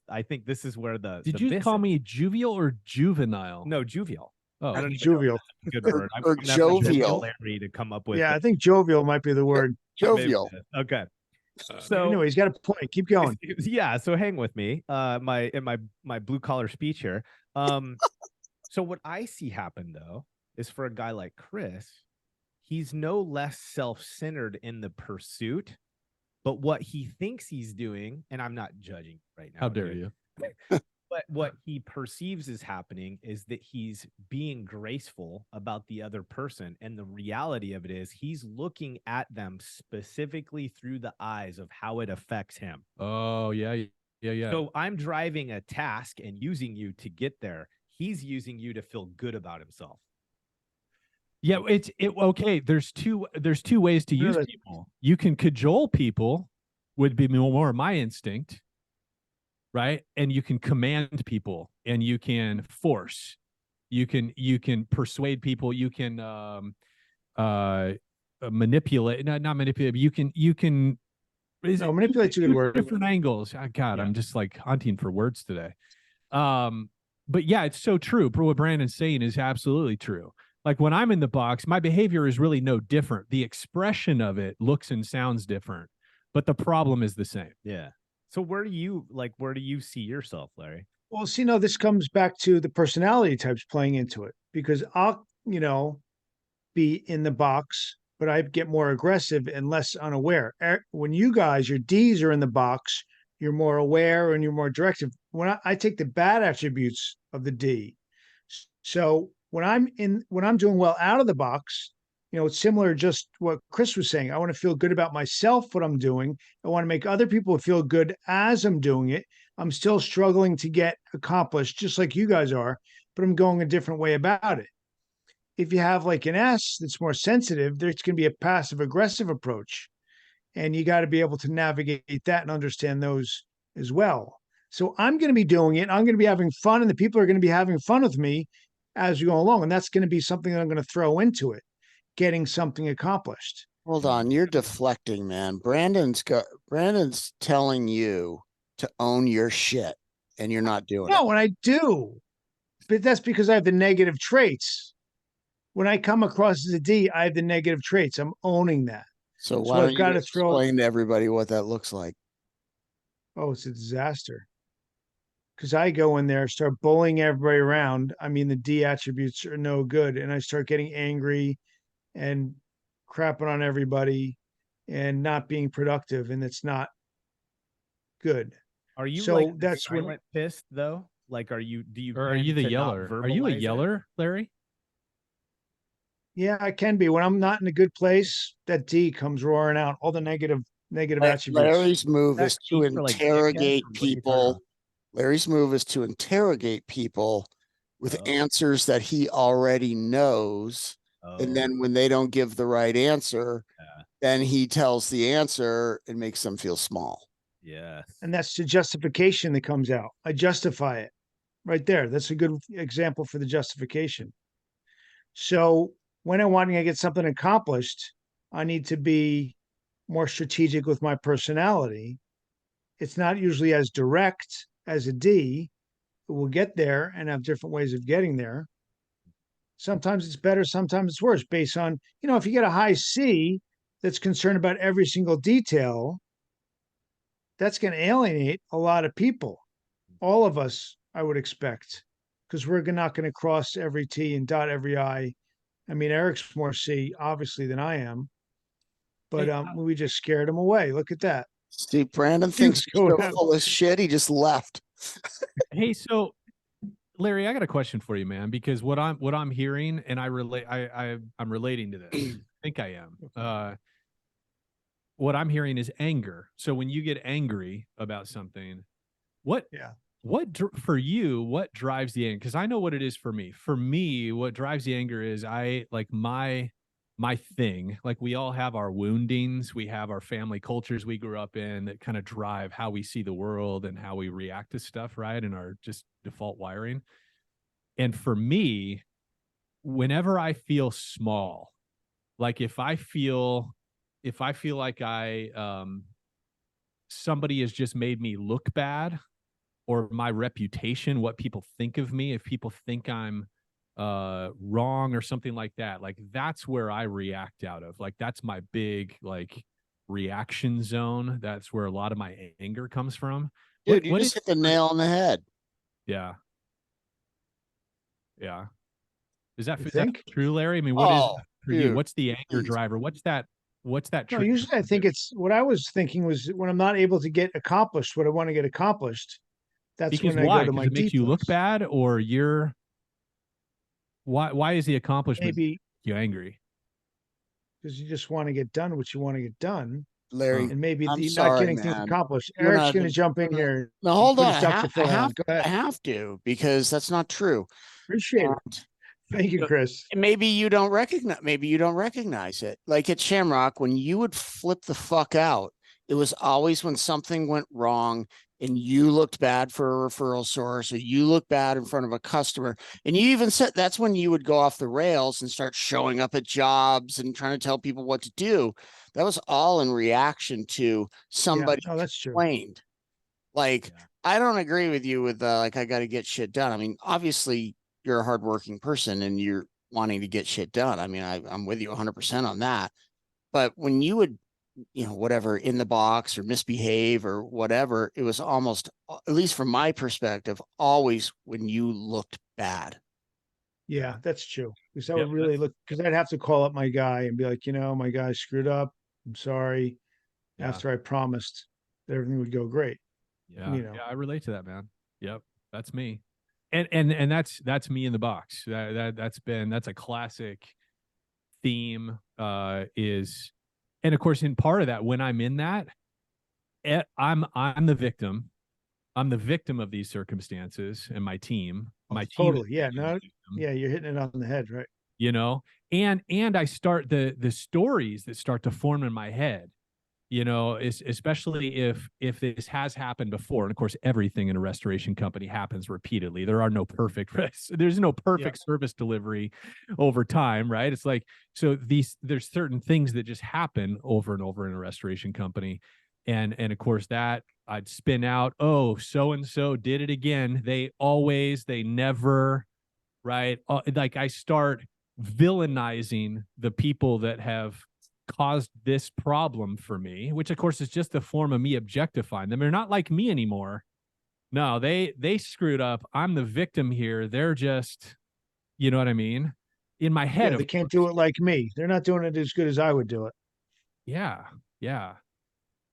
I think this is where Did you call me jovial or juvenile? No, jovial. Oh, I don't even jovial. know if that's a good word. Or I'm gonna have to jovial. Larry to come up with. Yeah, I think jovial might be the word. Jovial. Okay. So anyway, he's got a point. Keep going. Yeah, so hang with me. My blue collar speech here. So what I see happen though is for a guy like Chris, he's no less self-centered in the pursuit, but what he thinks he's doing, and I'm not judging right now. How dare you? But what he perceives is happening is that he's being graceful about the other person. And the reality of it is he's looking at them specifically through the eyes of how it affects him. Oh, yeah. So I'm driving a task and using you to get there. He's using you to feel good about himself. Yeah, okay. There's two ways to use people. You can cajole people, would be more my instinct. Right. And you can command people and you can force, you can persuade people, you can manipulate, not manipulate, you can manipulate two different angles. Oh, God, yeah. I'm just like hunting for words today. But yeah, it's so true. What Brandon's saying is absolutely true. Like when I'm in the box, my behavior is really no different. The expression of it looks and sounds different, but the problem is the same. Yeah. So where do you see yourself, Larry? Well, see, no, this comes back to the personality types playing into it, because I'll, be in the box, but I get more aggressive and less unaware. When you guys, your D's are in the box, you're more aware and you're more directive. When I take the bad attributes of the D. So when I'm doing well out of the box, it's similar to just what Chris was saying. I want to feel good about myself, what I'm doing. I want to make other people feel good as I'm doing it. I'm still struggling to get accomplished, just like you guys are, but I'm going a different way about it. If you have like an S that's more sensitive, there's going to be a passive aggressive approach. And you got to be able to navigate that and understand those as well. So I'm going to be doing it. I'm going to be having fun, and the people are going to be having fun with me as we go along. And that's going to be something that I'm going to throw into it. Getting something accomplished. Hold on, you're deflecting, man. Brandon's telling you to own your shit, and you're not doing it. No, and I do, but that's because I have the negative traits. When I come across as a D, I have the negative traits. I'm owning that. So why don't you explain to everybody what that looks like? Oh, it's a disaster. Because I go in there, start bullying everybody around. I mean, the D attributes are no good, and I start getting angry and crapping on everybody and not being productive, and it's not good. Are you that's when pissed though? Like, are you the yeller? Are you a yeller, Larry? Yeah, I can be. When I'm not in a good place, that D comes roaring out. All the negative attributes. Larry's move is to interrogate people. Larry's move is to interrogate people with answers that he already knows. And then when they don't give the right answer, then he tells the answer and makes them feel small. Yes. And that's the justification that comes out. I justify it right there. That's a good example for the justification. So when I'm wanting to get something accomplished, I need to be more strategic with my personality. It's not usually as direct as a D. We'll get there and have different ways of getting there. Sometimes it's better, sometimes it's worse, based on, if you get a high C that's concerned about every single detail, that's going to alienate a lot of people. All of us, I would expect, because we're not going to cross every T and dot every I. I mean, Eric's more C, obviously, than I am, but we just scared him away. Look at that. Steve Brandon thinks he's so full of shit, he just left. Hey, so Larry, I got a question for you, man, because what I'm hearing, and I'm relating to this. I think I am. What I'm hearing is anger. So when you get angry about something, what Yeah. for you, what drives the anger? Because I know what it is for me. For me, what drives the anger is I like my thing. Like we all have our woundings, we have our family cultures we grew up in that kind of drive how we see the world and how we react to stuff, right? And our just default wiring. And for me, whenever I feel small, like if I feel like somebody has just made me look bad, or my reputation, what people think of me, if people think I'm wrong or something like that, like that's where I react out of. Like that's my big like reaction zone. That's where a lot of my anger comes from. Dude, you What just is hit the nail on the head. Yeah. Yeah. Is that think? true, Larry? I mean, what is Oh, for you? dude, What's the anger please. driver? What's that No, trigger? usually I think it's what I was thinking was when I'm not able to get accomplished what I want to get accomplished. That's Because when I why? go to Because my it makes you look defense. bad, or you're why is the accomplishment Maybe you angry? because you just want to get done what you want to get done. Larry, And maybe I'm you're not sorry, getting things man. accomplished. You're Eric's not going to gonna- jump in here No, and hold put on. his saxophone on. Go I ahead. have to because that's not true. Appreciate it. And Thank you, Chris. maybe you don't recognize it. Like at Shamrock, when you would flip the fuck out, it was always when something went wrong and you looked bad for a referral source or you looked bad in front of a customer. And you even said that's when you would go off the rails and start showing up at jobs and trying to tell people what to do. That was all in reaction to somebody Yeah. Oh, that's true. complained. Like, Yeah. I don't agree with you with like, I got to get shit done. I mean, obviously you're a hardworking person and you're wanting to get shit done. I mean, I'm with you 100% on that. But when you would, whatever, in the box or misbehave or whatever, it was almost, at least from my perspective, always when you looked bad. Yeah, that's true. Because I Yep, would really look, because I'd have to call up my guy and be like, my guy screwed up. I'm sorry. Yeah. After I promised that everything would go great. Yeah. You know. Yeah, I relate to that, man. Yep. That's me. And that's me in the box. That's a classic theme is, and of course in part of that, when I'm in that, I'm the victim. I'm the victim of these circumstances and my team. My team is Totally. Yeah. the No. victim, Yeah. You're hitting it on the head, right? and I start the stories that start to form in my head, especially if this has happened before. And of course, everything in a restoration company happens repeatedly. There are no perfect there's no perfect service delivery over time, right? It's like, so there's certain things that just happen over and over in a restoration company. And of course that I'd spin out, oh, so and so did it again. They never, right? Like I start villainizing the people that have caused this problem for me, which of course is just a form of me objectifying them. They're not like me anymore. No, they screwed up. I'm the victim here. They're just, you know what I mean? In my head, Yeah, they can't do it like me. They're not doing it as good as I would do it. Yeah, yeah.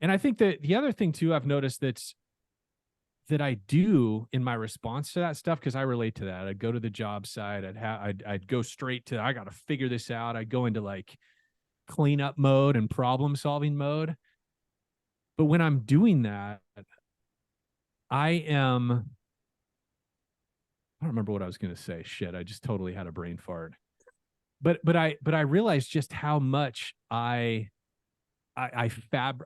And I think that the other thing too I've noticed that I do in my response to that stuff, because I relate to that. I'd go to the job site. I'd go straight to, I got to figure this out. I'd go into like cleanup mode and problem solving mode. But when I'm doing that, I don't remember what I was going to say. Shit, I just totally had a brain fart. But I realized just how much I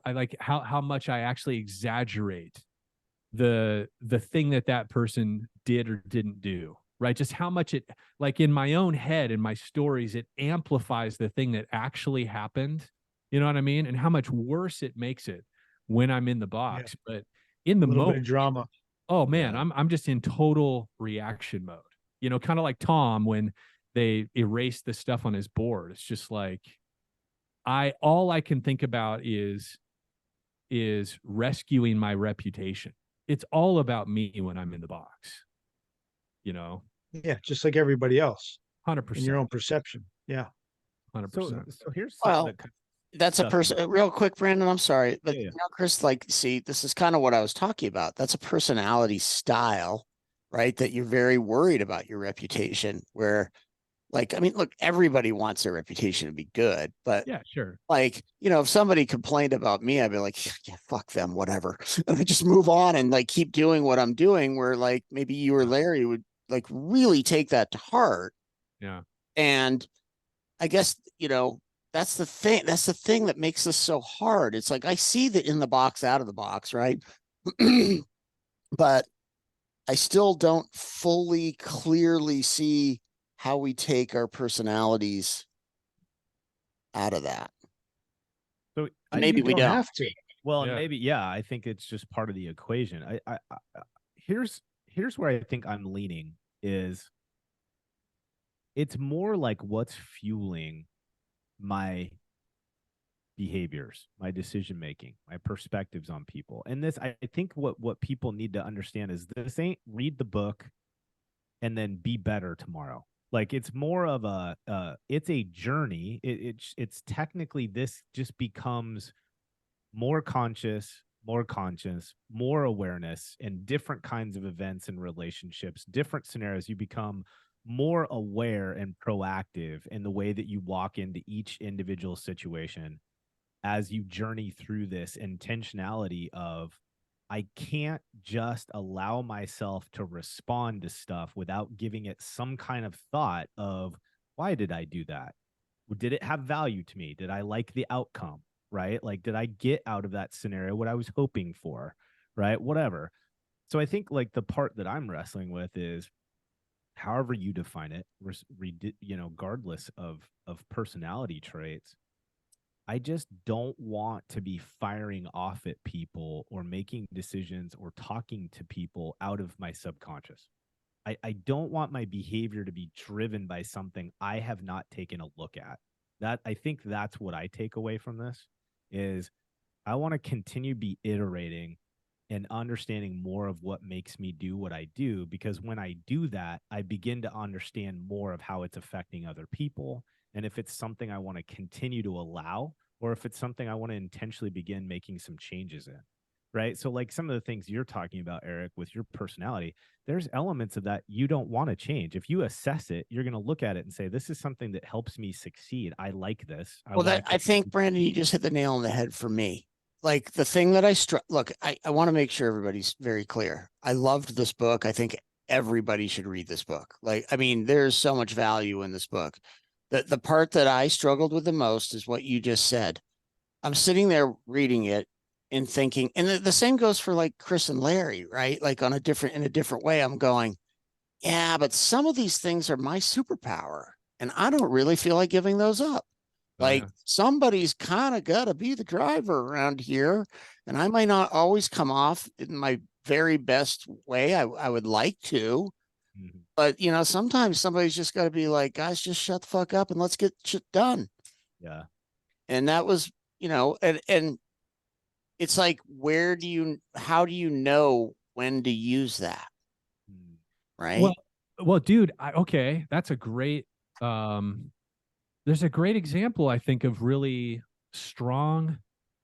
like how much I actually exaggerate the thing that person did or didn't do, right? Just how much it, like in my own head, in my stories, it amplifies the thing that actually happened. You know what I mean? And how much worse it makes it when I'm in the box. Yeah. But in the A little bit moment, of drama. oh man, Yeah. I'm just in total reaction mode. Kind of like Tom when they erased the stuff on his board. It's just like all I can think about is rescuing my reputation. It's all about me when I'm in the box. Yeah, just like everybody else. 100%. In your own perception. Yeah. 100%. So here's Well, something that that's a stuff person real quick, Brandon, I'm sorry, but Yeah, yeah. you know, Chris, like, see, this is kind of what I was talking about. That's a personality style, right? That you're very worried about your reputation, where, like, I mean, look, everybody wants their reputation to be good, but Yeah, sure. like, you know, if somebody complained about me, I'd be like, yeah, fuck them, whatever. And I just move on and like keep doing what I'm doing, where like maybe you or Larry would like really take that to heart. Yeah. And I guess, you know, that's the thing. That's the thing that makes this so hard. It's like I see the in the box, out of the box, right? But I still don't fully clearly see how we take our personalities out of that. So And maybe You we don't don't. have to. well, and Yeah. maybe, yeah, I think it's just part of the equation. Here's where I think I'm leaning is it's more like what's fueling my behaviors, my decision making, my perspectives on people. And this, I think what people need to understand is this ain't read the book and then be better tomorrow. Like it's more of it's a journey. It's technically this just becomes more conscious, more awareness in different kinds of events and relationships, different scenarios. You become more aware and proactive in the way that you walk into each individual situation as you journey through this intentionality of I can't just allow myself to respond to stuff without giving it some kind of thought of why did I do that? Did it have value to me? Did I like the outcome? Right? Like, did I get out of that scenario what I was hoping for? Right? Whatever. So I think like the part that I'm wrestling with is however you define it, regardless of personality traits, I just don't want to be firing off at people or making decisions or talking to people out of my subconscious. I don't want my behavior to be driven by something I have not taken a look at. That I think that's what I take away from this is I want to continue be iterating and understanding more of what makes me do what I do, because when I do that, I begin to understand more of how it's affecting other people. And if it's something I want to continue to allow, or if it's something I want to intentionally begin making some changes in. Right. So, like some of the things you're talking about, Eric, with your personality, there's elements of that you don't want to change. If you assess it, you're going to look at it and say, this is something that helps me succeed. I like this. Well, that I think, Brandon, you just hit the nail on the head for me. Like the thing that look, I want to make sure everybody's very clear. I loved this book. I think everybody should read this book. Like, I mean, there's so much value in this book. The part that I struggled with the most is what you just said. I'm sitting there reading it and thinking, and the same goes for like Chris and Larry, right? Like in a different way. I'm going, yeah, but some of these things are my superpower, and I don't really feel like giving those up. Oh, Like yeah. somebody's kind of got to be the driver around here, and I might not always come off in my very best way. I would like to, but you know, sometimes somebody's just got to be like, guys, just shut the fuck up and let's get shit done. Yeah. And that was, you know, and it's like, how do you know when to use that? Right. Well, dude, okay, that's a great there's a great example, I think, of really strong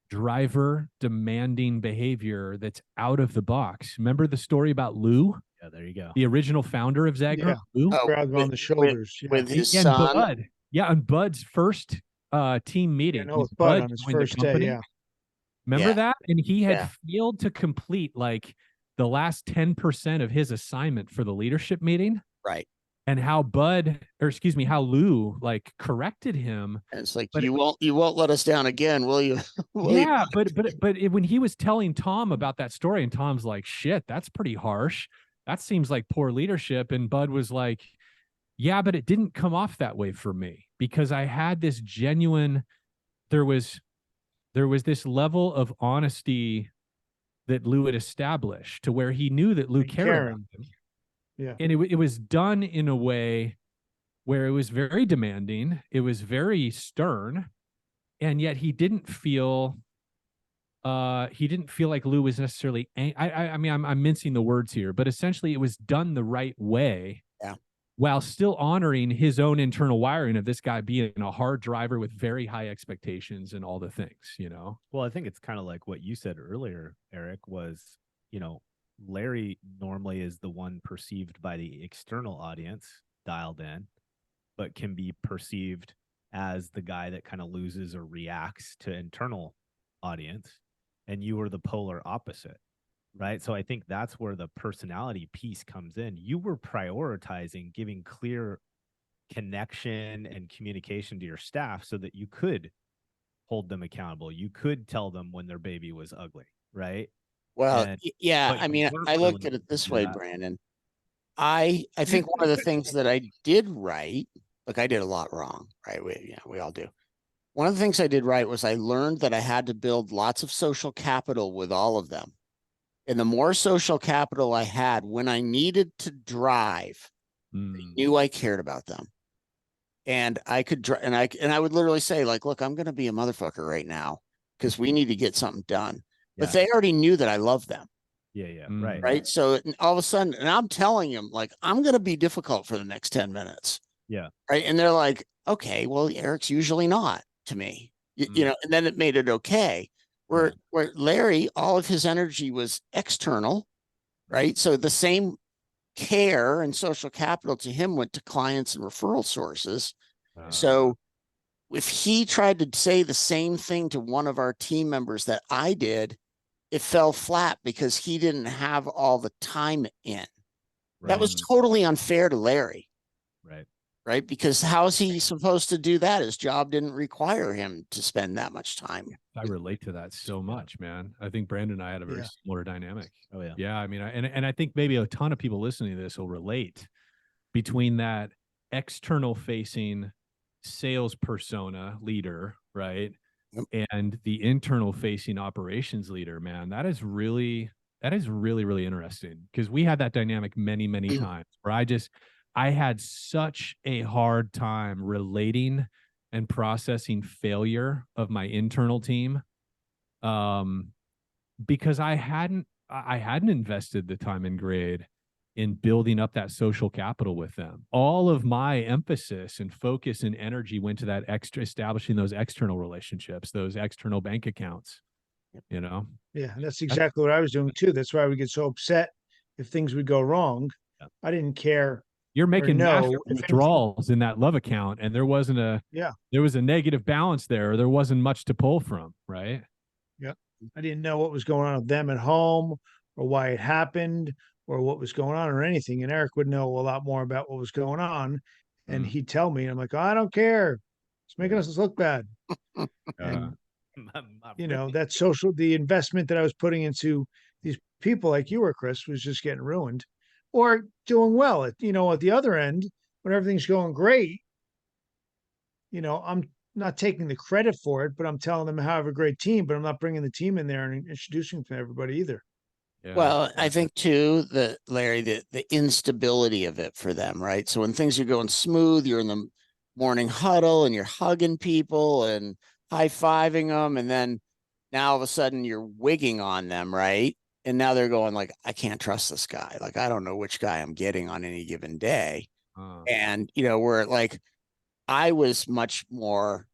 driver demanding behavior that's out of the box. Remember the story about Lou, Yeah. There you go. the original founder of Zagger? Yeah. Lou? Oh, Grab him on the shoulders. Yeah. with his And son. Bud. Yeah, on Bud's first team meeting. Yeah, no, with Bud on his joined the first day. company. Yeah. Remember Yeah. that? And he had Yeah. failed to complete like the last 10% of his assignment for the leadership meeting. Right. And how how Lou like corrected him. And it's like, But you won't let us down again, will you? yeah, when he was telling Tom about that story, and Tom's like, shit, that's pretty harsh. That seems like poor leadership. And Bud was like, yeah, but it didn't come off that way for me because I had this genuine, there was this level of honesty that Lou had established to where he knew that Lou And cared about caring. him. Yeah. And it was done in a way where it was very demanding. It was very stern. And yet he didn't feel like Lou was necessarily I mean, I'm mincing the words here, but essentially it was done the right way. Yeah. while still honoring his own internal wiring of this guy being a hard driver with very high expectations and all the things, you know? Well, I think it's kind of like what you said earlier, Eric, was, you know, Larry normally is the one perceived by the external audience dialed in, but can be perceived as the guy that kind of loses or reacts to internal audience. And you were the polar opposite, right? So I think that's where the personality piece comes in. You were prioritizing giving clear connection and communication to your staff so that you could hold them accountable. You could tell them when their baby was ugly, right? Well, And, yeah, but I you mean, weren't I looked willing at it to this do way, that. Brandon. I think one of the things that I did right, look, I did a lot wrong, right? We all do. One of the things I did right was I learned that I had to build lots of social capital with all of them. And the more social capital I had when I needed to drive, I knew I cared about them. And I could drive, and I would literally say, like, look, I'm going to be a motherfucker right now because we need to get something done. But they already knew that I loved them. Yeah, right. Right. So all of a sudden, and I'm telling them, like, I'm going to be difficult for the next 10 minutes. Yeah. Right. And they're like, okay, well, Eric's usually not to me, you know, and then it made it okay. Where Larry, all of his energy was external. Right. So the same care and social capital to him went to clients and referral sources. So if he tried to say the same thing to one of our team members that I did, it fell flat because he didn't have all the time in. That was totally unfair to Larry. Right. Because how's he supposed to do that? His job didn't require him to spend that much time. I relate to that so much, man. I think Brandon and I had a very similar dynamic. Oh yeah. Yeah. I mean, and I think maybe a ton of people listening to this will relate between that external facing sales persona leader, right? Yep. And the internal facing operations leader, man. That is really, really interesting because we had that dynamic many, many times where I had such a hard time relating and processing failure of my internal team, because I hadn't invested the time and grade in building up that social capital with them. All of my emphasis and focus and energy went to that establishing those external relationships, those external bank accounts, you know? Yeah, and that's exactly what I was doing too. That's why we get so upset if things would go wrong. I didn't care. You're making massive if withdrawals in that love account, and there was a negative balance there, or there wasn't much to pull from, right? Yeah. I didn't know what was going on with them at home or why it happened or what was going on or anything. And Eric would know a lot more about what was going on. And he'd tell me, and I'm like, oh, I don't care. It's making us look bad. And, you know, that the investment that I was putting into these people like you were, Chris, was just getting ruined or doing well. At the other end, when everything's going great, you know, I'm not taking the credit for it, but I'm telling them how I have a great team, but I'm not bringing the team in there and introducing them to everybody either. Yeah. Well, I think too, Larry, the instability of it for them, right? So when things are going smooth, you're in the morning huddle and you're hugging people and high-fiving them. And then now all of a sudden you're wigging on them, right? And now they're going like, I can't trust this guy. Like, I don't know which guy I'm getting on any given day. And, you know, where like I was much more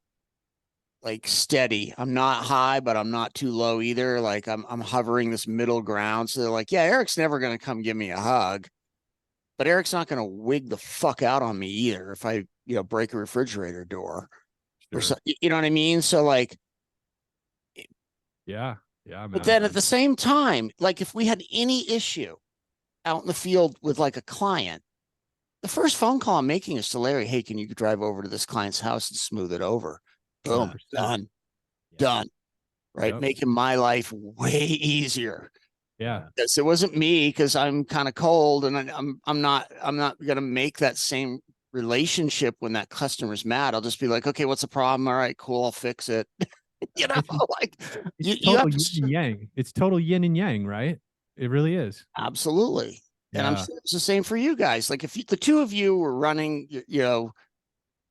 like steady. I'm not high, but I'm not too low either. Like I'm hovering this middle ground. So they're like, yeah, Eric's never going to come give me a hug, but Eric's not going to wig the fuck out on me either if I, you know, break a refrigerator door or so, you know what I mean? So like, yeah, man. But then at the same time, like if we had any issue out in the field with like a client, the first phone call I'm making is to Larry, hey, can you drive over to this client's house and smooth it over? Boom, done. Right. Yep. Making my life way easier. Yeah. Because it wasn't me because I'm kind of cold and I'm not going to make that same relationship when that customer's mad. I'll just be like, okay, what's the problem? All right, cool. I'll fix it. You know, like you have yin and yang. It's total yin and yang, right? It really is. Absolutely. And I'm sure it's the same for you guys. Like if the two of you were running, you know,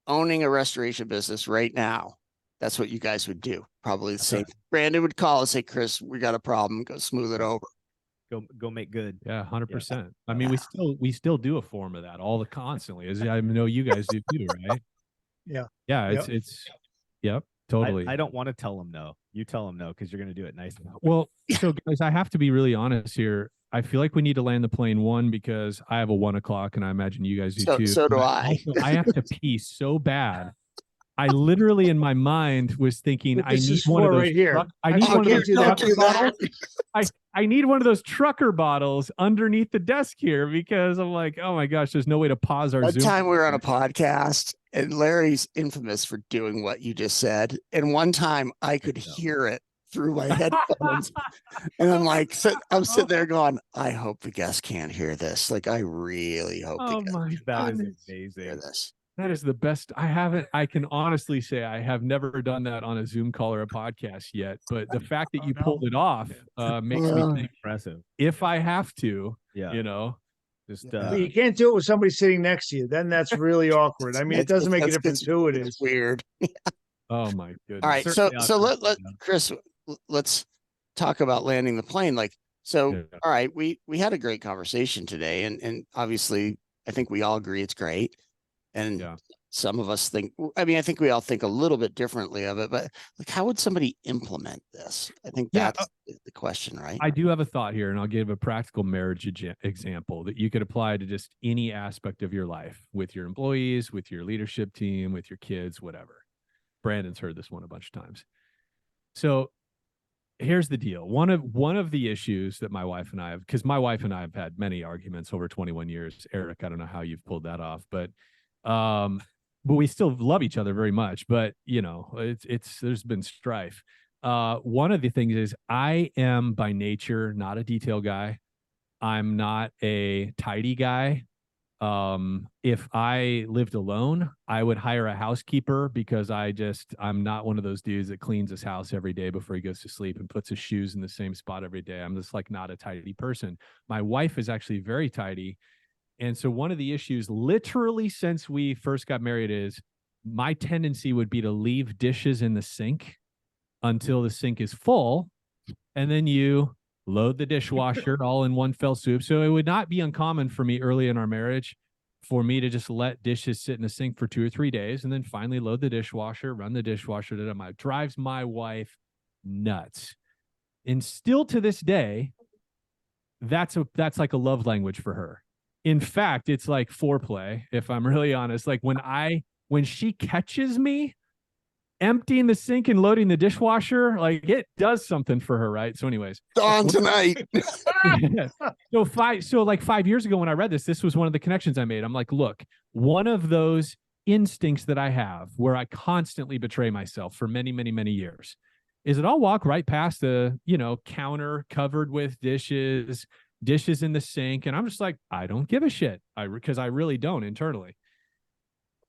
owning a restoration business right now, that's what you guys would do. Probably the same. Brandon would call and say, Chris, we got a problem. Go smooth it over. Go make good. Yeah, 100%. I mean, we still do a form of that constantly, as I know you guys do too, right? Yeah. Yeah, Yep. yep, totally. I don't want to tell them no. You tell them no because you're going to do it nicely. Well, so guys, I have to be really honest here. I feel like we need to land the plane, one, because I have a 1 o'clock and I imagine you guys do too. So do But I. also, I have to pee so bad. I literally in my mind was thinking, What I this need is one of for those. right here. I need I one of can't those do that. trucker bottles. I need one of those trucker bottles underneath the desk here because I'm like, oh my gosh, there's no way to pause our One Zoom. time we were on a podcast and Larry's infamous for doing what you just said. And one time I could hear it through my headphones. And I'm like, I'm sitting there going, I hope the guests can't hear this. Like, I really hope the Oh guests my That is goodness. hear amazing. this. That is the best. I can honestly say I have never done that on a Zoom call or a podcast yet. But the fact that you pulled it off makes me think Impressive. if I have to, Yeah. you know, Just But you can't do it with somebody sitting next to you. Then that's really awkward. I mean, it doesn't make a difference who it is. It's weird. oh my goodness. All right. Certainly So let awkward. Chris, let's talk about landing the plane. Like, so, Yeah. all right, we had a great conversation today, and obviously I think we all agree it's great. And Yeah. some of us think, I mean, I think we all think a little bit differently of it, but like, how would somebody implement this? I think Yeah. that's the question, right? I do have a thought here, and I'll give a practical marriage example that you could apply to just any aspect of your life with your employees, with your leadership team, with your kids, whatever. Brandon's heard this one a bunch of times. So here's the deal. One of the issues that my wife and I have, because my wife and I have had many arguments over 21 years. Eric, I don't know how you've pulled that off, but we still love each other very much. But you know, there's been strife. One of the things is I am by nature not a detail guy. I'm not a tidy guy. If I lived alone, I would hire a housekeeper because I'm not one of those dudes that cleans his house every day before he goes to sleep and puts his shoes in the same spot every day. I'm just like not a tidy person. My wife is actually very tidy. And so one of the issues literally since we first got married is my tendency would be to leave dishes in the sink until the sink is full. And then you load the dishwasher all in one fell swoop. So it would not be uncommon for me early in our marriage for me to just let dishes sit in the sink for 2 or 3 days and then finally load the dishwasher, run the dishwasher. It drives my wife nuts. And still to this day, that's like a love language for her. In fact, it's like foreplay, if I'm really honest. Like when she catches me emptying the sink and loading the dishwasher, like it does something for her, right? So anyways. On tonight. So like 5 years ago when I read this was one of the connections I made. I'm like, look, one of those instincts that I have where I constantly betray myself for many, many, many years is that I'll walk right past the, counter covered with dishes in the sink. And I'm just like, I don't give a shit. Because I really don't internally.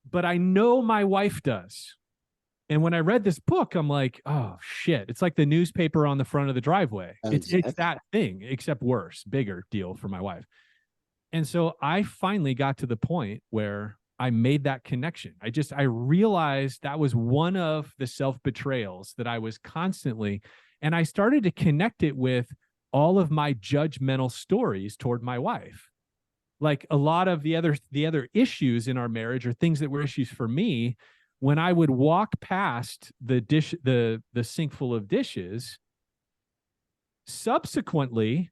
But I know my wife does. And when I read this book, I'm like, oh shit. It's like the newspaper on the front of the driveway. It's that thing, except worse, bigger deal for my wife. And so I finally got to the point where I made that connection. I realized that was one of the self-betrayals that I was constantly, and I started to connect it with all of my judgmental stories toward my wife. Like a lot of the other issues in our marriage are things that were issues for me. When I would walk past the sink full of dishes, subsequently,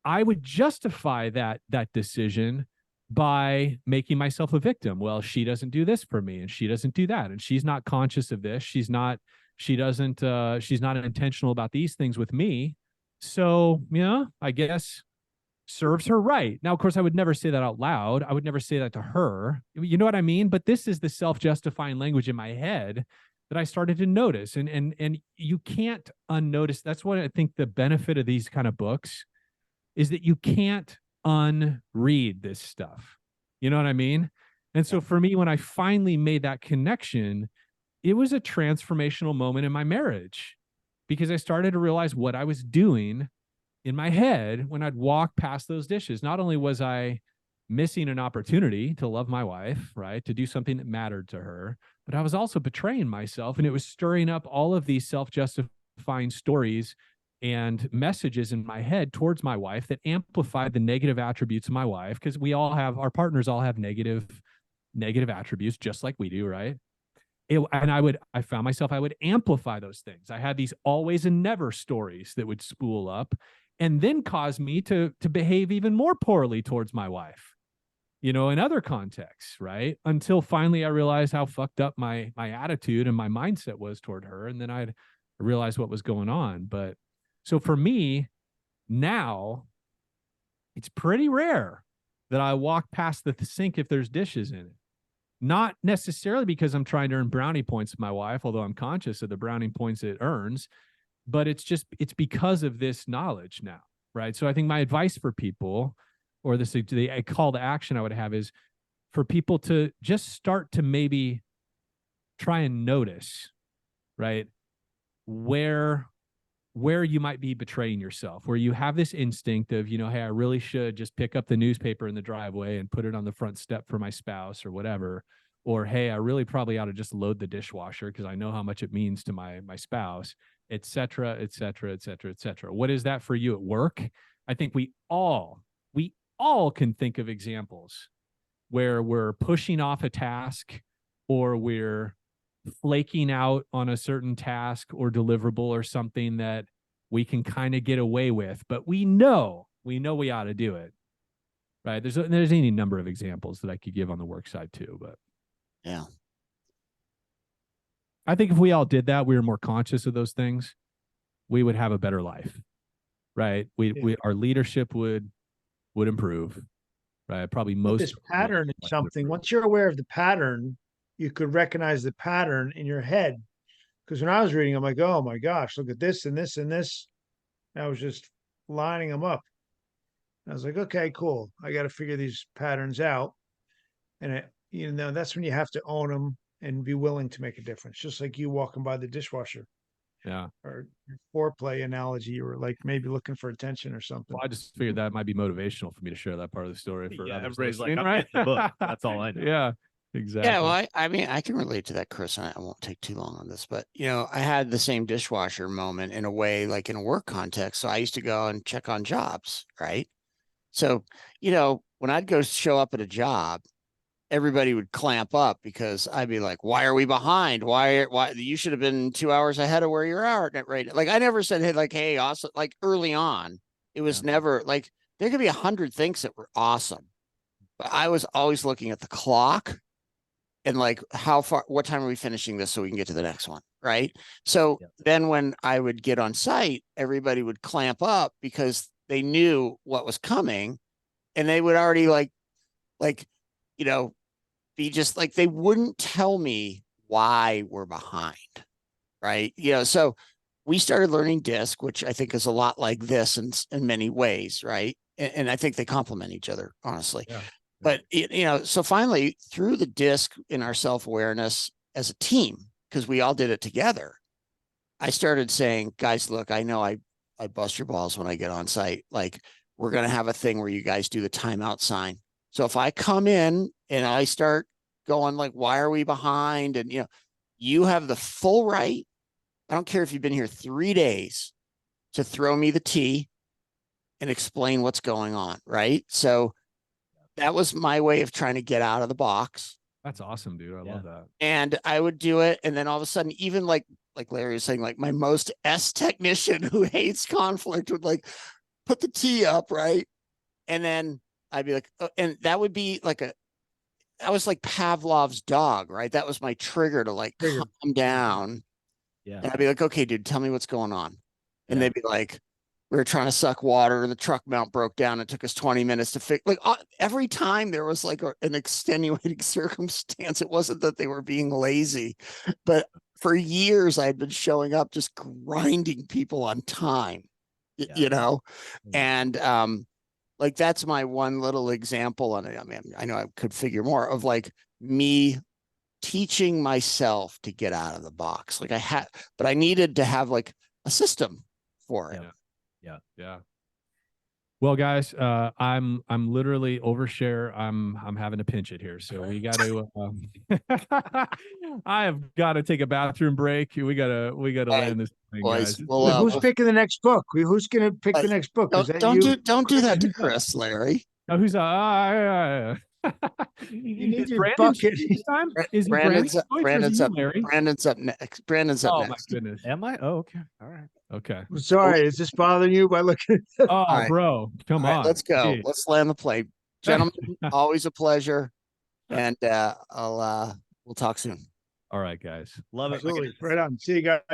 I would justify that decision by making myself a victim. Well, she doesn't do this for me, and she doesn't do that, and she's not conscious of this. She's not intentional about these things with me. So, I guess serves her right. Now, of course, I would never say that out loud. I would never say that to her. You know what I mean? But this is the self-justifying language in my head that I started to notice. And you can't unnotice. That's what I think the benefit of these kind of books is, that you can't unread this stuff. You know what I mean? And so for me, when I finally made that connection, it was a transformational moment in my marriage, because I started to realize what I was doing in my head when I'd walk past those dishes. Not only was I missing an opportunity to love my wife, right, to do something that mattered to her, but I was also betraying myself, and it was stirring up all of these self-justifying stories and messages in my head towards my wife that amplified the negative attributes of my wife, because we all have, our partners all have negative attributes just like we do, right? And I found myself, I would amplify those things. I had these always and never stories that would spool up and then cause me to behave even more poorly towards my wife, in other contexts, right? Until finally I realized how fucked up my attitude and my mindset was toward her. And then I realized what was going on. But so for me now, it's pretty rare that I walk past the sink if there's dishes in it. Not necessarily because I'm trying to earn brownie points with my wife, although I'm conscious of the brownie points it earns, but it's because of this knowledge now, right? So I think my advice for people, or a call to action I would have, is for people to just start to maybe try and notice, right, where you might be betraying yourself, where you have this instinct of, hey, I really should just pick up the newspaper in the driveway and put it on the front step for my spouse or whatever. Or, hey, I really probably ought to just load the dishwasher because I know how much it means to my spouse, et cetera, et cetera, et cetera, et cetera. What is that for you at work? I think we all can think of examples where we're pushing off a task, or we're flaking out on a certain task or deliverable or something that we can kind of get away with, but we know we ought to do it, right? There's any number of examples that I could give on the work side too, but yeah, I think if we all did that, we were more conscious of those things, we would have a better life, right? Our leadership would improve, right? Probably most. This pattern is something. Once you're aware of the pattern, you could recognize the pattern in your head. Because when I was reading, I'm like, oh my gosh, look at this and this and this. And I was just lining them up. And I was like, okay, cool. I got to figure these patterns out. And that's when you have to own them and be willing to make a difference. Just like you walking by the dishwasher. Yeah. Or foreplay analogy, you were like maybe looking for attention or something. Well, I just figured that might be motivational for me to share that part of the story for everybody's like, listening, I'm right? getting the book. That's all I know. Yeah, exactly. Yeah, well, I mean, I can relate to that, Chris, and I won't take too long on this, but I had the same dishwasher moment in a way, like in a work context. So I used to go and check on jobs, right? So, when I'd go show up at a job, everybody would clamp up because I'd be like, why are we behind? Why you should have been 2 hours ahead of where you're at right? Like I never said, hey, like, hey, awesome. Like early on, it was never like, there could be 100 things that were awesome, but I was always looking at the clock and like what time are we finishing this so we can get to the next one, right? So then when I would get on site, everybody would clamp up because they knew what was coming, and they would already like be just like, they wouldn't tell me why we're behind, right? So we started learning DISC, which I think is a lot like this in many ways, right? And I think they complement each other, honestly. Yeah. But, so finally, through the DISC in our self-awareness as a team, because we all did it together, I started saying, guys, look, I know I bust your balls when I get on site. Like, we're going to have a thing where you guys do the timeout sign. So if I come in and I start going like, why are we behind? And, you have the full right. I don't care if you've been here 3 days to throw me the tea and explain what's going on. Right. So that was my way of trying to get out of the box. That's awesome, dude. I love that. And I would do it. And then all of a sudden, even like Larry was saying, like my most technician who hates conflict would like put the tea up. Right. And then I'd be like, oh, and that would be like I was like Pavlov's dog, right? That was my trigger to like calm down. Yeah. And I'd be like, okay, dude, tell me what's going on. And they'd be like, we were trying to suck water and the truck mount broke down. It took us 20 minutes to fix. Like every time there was like an extenuating circumstance. It wasn't that they were being lazy, but for years I had been showing up just grinding people on time, and like that's my one little example. And I mean, I know I could figure more of like me teaching myself to get out of the box. Like but I needed to have like a system for it. Yeah. Well, guys, I'm literally overshare. I'm having to pinch it here, so we got to. I have got to take a bathroom break. We gotta Hey, land this thing, boys, guys. well, Who's we'll- picking the next book? Who's going to pick the next book? Is that you? don't do that to Who's that? Chris, Larry. Oh, who's You need is your Brandon bucket. this time? Is it Brandon's Brandon's choice or is it you, Larry? Brandon's up next. Brandon's up Oh my next. goodness. Am I? Oh, okay. All right. Okay. I'm sorry. Is this bothering you by looking? Oh, right. bro, come All right, on. let's go. Gee. Let's land the plane. Gentlemen, always a pleasure. And we'll talk soon. All right, guys. Love it. Absolutely. Right on. See you guys.